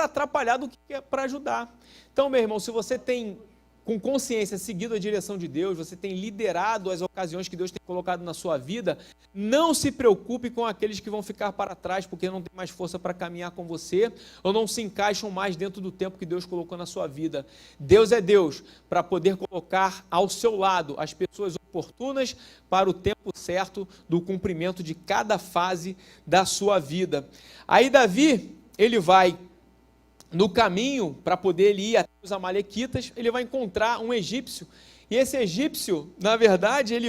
atrapalhar do que para ajudar. Então, meu irmão, se você tem com consciência seguido a direção de Deus, você tem liderado as ocasiões que Deus tem colocado na sua vida, não se preocupe com aqueles que vão ficar para trás porque não tem mais força para caminhar com você ou não se encaixam mais dentro do tempo que Deus colocou na sua vida. Deus é Deus para poder colocar ao seu lado as pessoas oportunas para o tempo certo do cumprimento de cada fase da sua vida. Aí Davi, ele vai no caminho, para poder ele ir até os amalequitas, ele vai encontrar um egípcio, e esse egípcio, na verdade, ele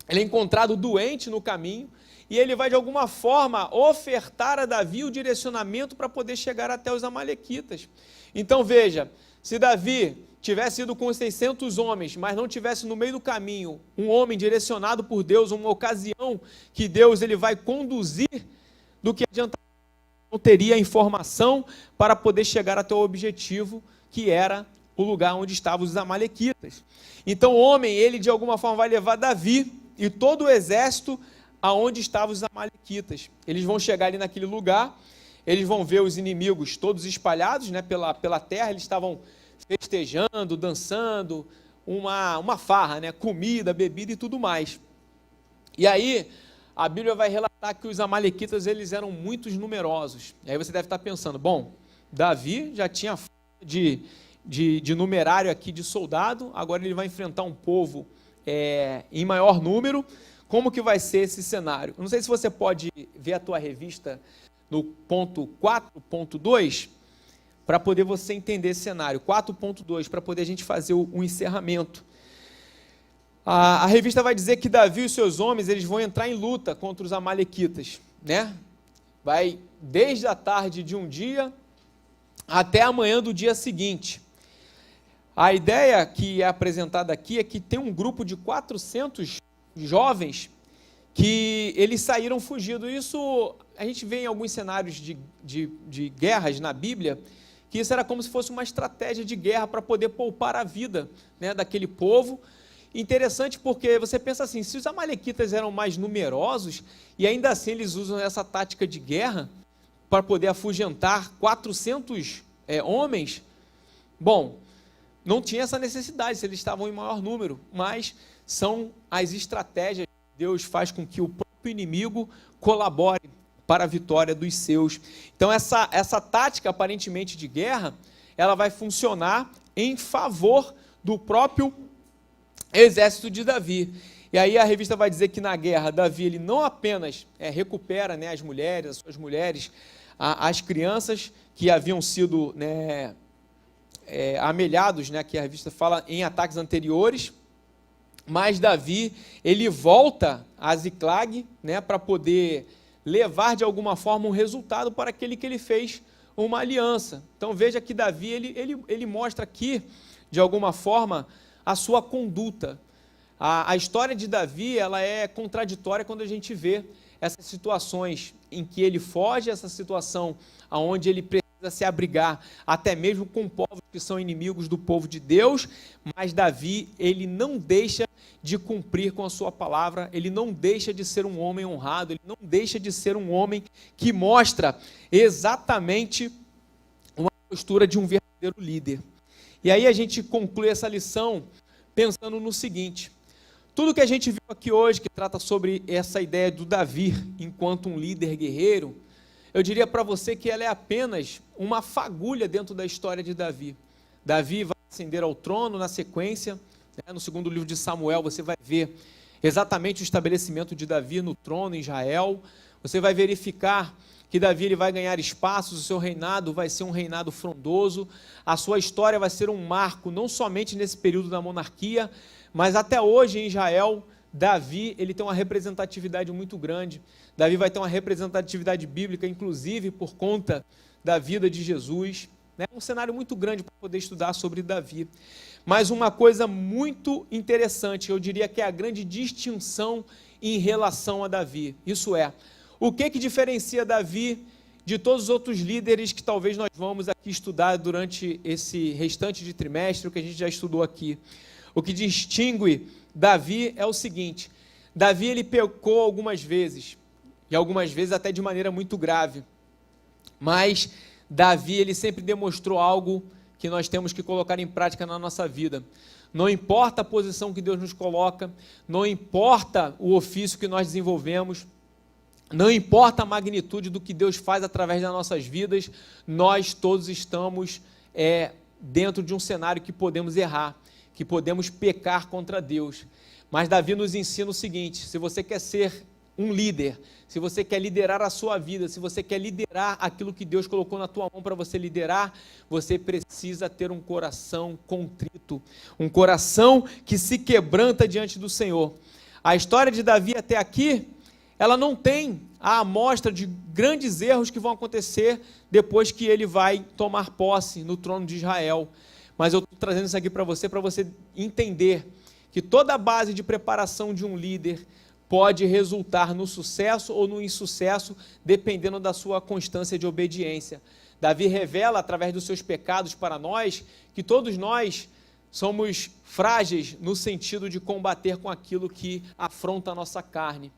é encontrado doente no caminho, e ele vai de alguma forma ofertar a Davi o direcionamento para poder chegar até os amalequitas. Então veja, se Davi tivesse ido com 600 homens, mas não tivesse no meio do caminho um homem direcionado por Deus, uma ocasião que Deus ele vai conduzir, do que adianta, não teria informação para poder chegar até o objetivo, que era o lugar onde estavam os amalequitas. Então o homem, ele de alguma forma vai levar Davi e todo o exército aonde estavam os amalequitas. Eles vão chegar ali naquele lugar, eles vão ver os inimigos todos espalhados, né, pela terra, eles estavam festejando, dançando, uma farra, né, comida, bebida e tudo mais. E aí, a Bíblia vai relatar que os amalequitas, eles eram muito numerosos. E aí você deve estar pensando, bom, Davi já tinha de numerário aqui de soldado, agora ele vai enfrentar um povo em maior número. Como que vai ser esse cenário? Não sei se você pode ver a tua revista no ponto 4.2, para poder você entender esse cenário. 4.2, para poder a gente fazer o encerramento. A revista vai dizer que Davi e os seus homens, eles vão entrar em luta contra os amalequitas, né? Vai desde a tarde de um dia até amanhã do dia seguinte. A ideia que é apresentada aqui é que tem um grupo de 400 jovens que eles saíram fugindo. Isso a gente vê em alguns cenários de guerras na Bíblia, que isso era como se fosse uma estratégia de guerra para poder poupar a vida, né, daquele povo. Interessante porque você pensa assim, se os amalequitas eram mais numerosos e ainda assim eles usam essa tática de guerra para poder afugentar 400 homens, bom, não tinha essa necessidade se eles estavam em maior número, mas são as estratégias que Deus faz com que o próprio inimigo colabore para a vitória dos seus. Então essa tática aparentemente de guerra, ela vai funcionar em favor do próprio exército de Davi. E aí a revista vai dizer que na guerra, Davi ele não apenas recupera, né, as mulheres, as suas mulheres, as crianças que haviam sido, né, amelhados, né, que a revista fala em ataques anteriores, mas Davi ele volta a Ziclag, né, para poder levar de alguma forma um resultado para aquele que ele fez uma aliança. Então veja que Davi ele mostra aqui de alguma forma a sua conduta. A história de Davi, ela é contraditória quando a gente vê essas situações em que ele foge, essa situação onde ele precisa se abrigar, até mesmo com povos que são inimigos do povo de Deus, mas Davi, ele não deixa de cumprir com a sua palavra, ele não deixa de ser um homem honrado, ele não deixa de ser um homem que mostra exatamente uma postura de um verdadeiro líder. E aí a gente conclui essa lição pensando no seguinte: tudo que a gente viu aqui hoje, que trata sobre essa ideia do Davi enquanto um líder guerreiro, eu diria para você que ela é apenas uma fagulha dentro da história de Davi. Davi vai ascender ao trono na sequência, né, no segundo livro de Samuel você vai ver exatamente o estabelecimento de Davi no trono em Israel. Você vai verificar que Davi ele vai ganhar espaços, o seu reinado vai ser um reinado frondoso, a sua história vai ser um marco, não somente nesse período da monarquia, mas até hoje em Israel, Davi ele tem uma representatividade muito grande. Davi vai ter uma representatividade bíblica, inclusive por conta da vida de Jesus. É um cenário muito grande para poder estudar sobre Davi. Mas uma coisa muito interessante, eu diria que é a grande distinção em relação a Davi. Isso é, o que diferencia Davi de todos os outros líderes que talvez nós vamos aqui estudar durante esse restante de trimestre, o que a gente já estudou aqui. O que distingue Davi é o seguinte: Davi ele pecou algumas vezes, e algumas vezes até de maneira muito grave, mas Davi ele sempre demonstrou algo que nós temos que colocar em prática na nossa vida. Não importa a posição que Deus nos coloca, não importa o ofício que nós desenvolvemos, não importa a magnitude do que Deus faz através das nossas vidas, nós todos estamos dentro de um cenário que podemos errar, que podemos pecar contra Deus. Mas Davi nos ensina o seguinte: se você quer ser um líder, se você quer liderar a sua vida, se você quer liderar aquilo que Deus colocou na tua mão para você liderar, você precisa ter um coração contrito, um coração que se quebranta diante do Senhor. A história de Davi até aqui, ela não tem a amostra de grandes erros que vão acontecer depois que ele vai tomar posse no trono de Israel. Mas eu estou trazendo isso aqui para você entender que toda a base de preparação de um líder pode resultar no sucesso ou no insucesso, dependendo da sua constância de obediência. Davi revela, através dos seus pecados para nós, que todos nós somos frágeis no sentido de combater com aquilo que afronta a nossa carne.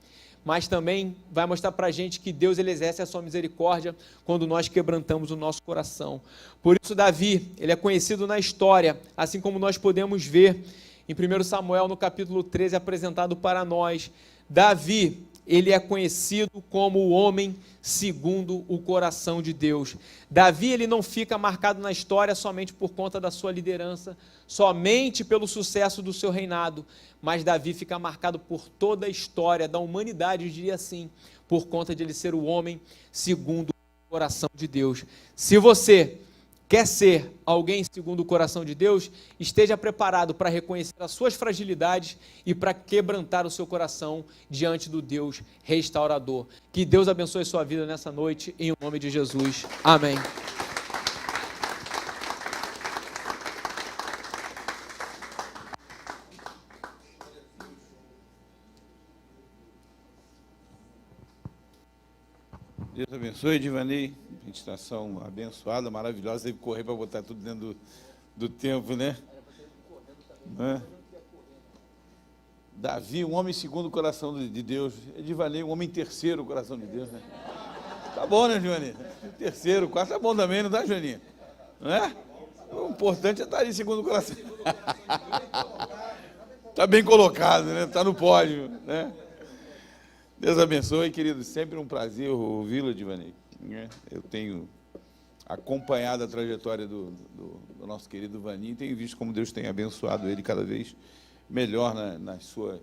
Mas também vai mostrar para a gente que Deus ele exerce a sua misericórdia quando nós quebrantamos o nosso coração. Por isso Davi, ele é conhecido na história, assim como nós podemos ver em 1 Samuel, no capítulo 13, apresentado para nós. Davi, ele é conhecido como o homem segundo o coração de Deus. Davi, ele não fica marcado na história somente por conta da sua liderança, somente pelo sucesso do seu reinado, mas Davi fica marcado por toda a história da humanidade, eu diria assim, por conta de ele ser o homem segundo o coração de Deus. Se você quer ser alguém segundo o coração de Deus, esteja preparado para reconhecer as suas fragilidades e para quebrantar o seu coração diante do Deus restaurador. Que Deus abençoe sua vida nessa noite, em nome de Jesus. Amém. Deus abençoe, Divanei. Meditação abençoada, maravilhosa. Teve que correr para botar tudo dentro do tempo, né? Davi, um homem segundo o coração de Deus. Divanei, um homem terceiro o coração de Deus, né? Tá bom, né, Joaninha? Terceiro, quarto tá bom também, não tá, Joaninha? Não é? O importante é estar ali segundo o coração. Tá bem colocado, né? Tá no pódio, né? Deus abençoe, querido. Sempre um prazer ouvi-lo, Divanei. Eu tenho acompanhado a trajetória do nosso querido Vani e tenho visto como Deus tem abençoado ele cada vez melhor nas suas...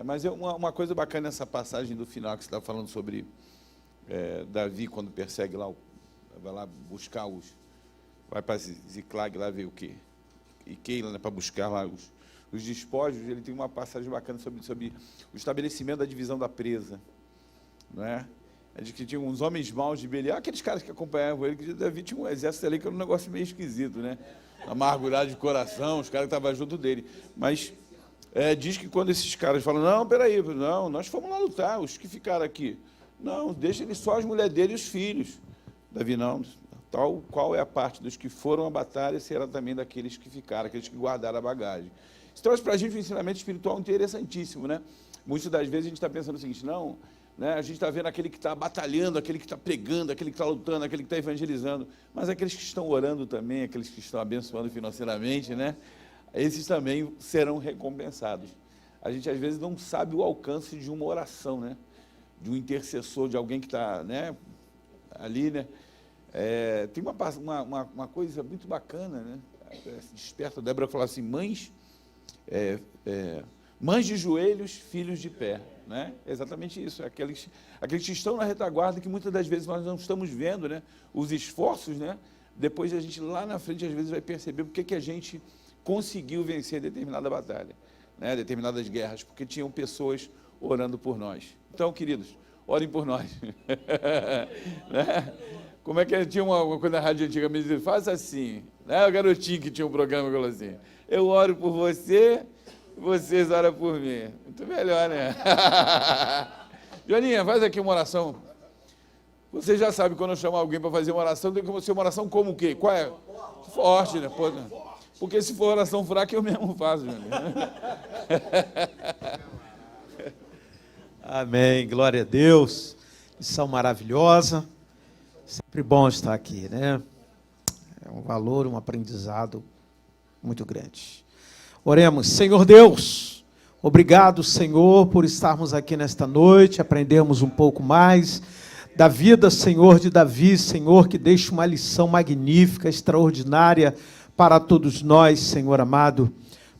Mas é uma coisa bacana nessa passagem do final que você está falando sobre Davi, quando persegue lá, vai lá buscar vai para Ziclag lá ver o quê? E Keila, né, para buscar lá os despojos. Ele tem uma passagem bacana sobre o estabelecimento da divisão da presa, não é? É de que tinha uns homens maus de Belial, aqueles caras que acompanhavam ele, que Davi tinha um exército ali que era um negócio meio esquisito, né? Amargurado de coração, os caras que estavam junto dele. Mas diz que quando esses caras falam, não, peraí, não, nós fomos lá lutar, os que ficaram aqui. Não, deixa ele só as mulheres dele e os filhos. Davi, não, tal qual é a parte dos que foram à batalha, será também daqueles que ficaram, aqueles que guardaram a bagagem. Isso traz para a gente um ensinamento espiritual interessantíssimo, né? Muitas das vezes a gente está pensando o seguinte, não, né, a gente está vendo aquele que está batalhando, aquele que está pregando, aquele que está lutando, aquele que está evangelizando, mas aqueles que estão orando também, aqueles que estão abençoando financeiramente, né? Esses também serão recompensados. A gente às vezes não sabe o alcance de uma oração, né? De um intercessor, de alguém que está, né, ali, né? Tem uma coisa muito bacana, né? Desperta, a Débora falou assim, mães de joelhos, filhos de pé, né? Exatamente isso, aqueles que estão na retaguarda, que muitas das vezes nós não estamos vendo, né? Os esforços, né? Depois a gente lá na frente às vezes vai perceber porque que a gente conseguiu vencer determinada batalha, né? Determinadas guerras, porque tinham pessoas orando por nós. Então, queridos, orem por nós. Né? Como é que tinha uma coisa na rádio antigamente, dizia, faz assim, né? O garotinho que tinha um programa falou assim, eu oro por você, vocês oram por mim. Muito melhor, né? Joaninha, faz aqui uma oração. Você já sabe, quando eu chamo alguém para fazer uma oração, tem que ser uma oração como o quê? Qual é? Forte, né? Porque se for oração fraca, eu mesmo faço, Joaninha. Amém, glória a Deus. Lição maravilhosa. Sempre bom estar aqui, né? É um valor, um aprendizado muito grande. Oremos. Senhor Deus, obrigado, Senhor, por estarmos aqui nesta noite, aprendermos um pouco mais da vida, Senhor, de Davi, Senhor, que deixa uma lição magnífica, extraordinária para todos nós, Senhor amado,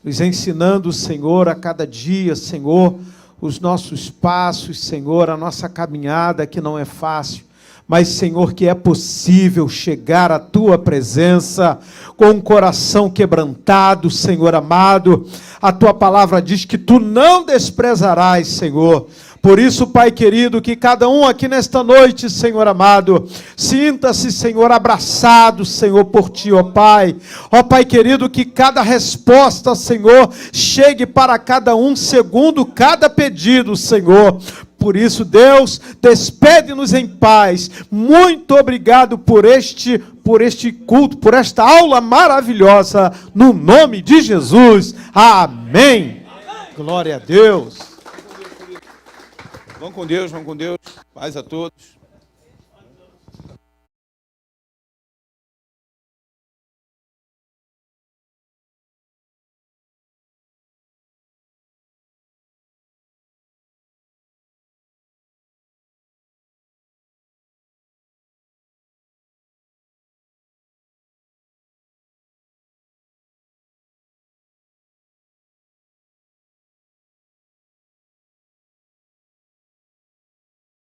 nos ensinando, Senhor, a cada dia, Senhor, os nossos passos, Senhor, a nossa caminhada, que não é fácil, mas, Senhor, que é possível chegar à Tua presença com um coração quebrantado, Senhor amado. A Tua palavra diz que Tu não desprezarás, Senhor. Por isso, Pai querido, que cada um aqui nesta noite, Senhor amado, sinta-se, Senhor, abraçado, Senhor, por Ti, ó Pai. Ó Pai querido, que cada resposta, Senhor, chegue para cada um segundo cada pedido, Senhor. por isso, Deus, despede-nos em paz. Muito obrigado por este culto, por esta aula maravilhosa, no nome de Jesus. Amém. Glória a Deus. Vão com Deus, vão com Deus. Paz a todos.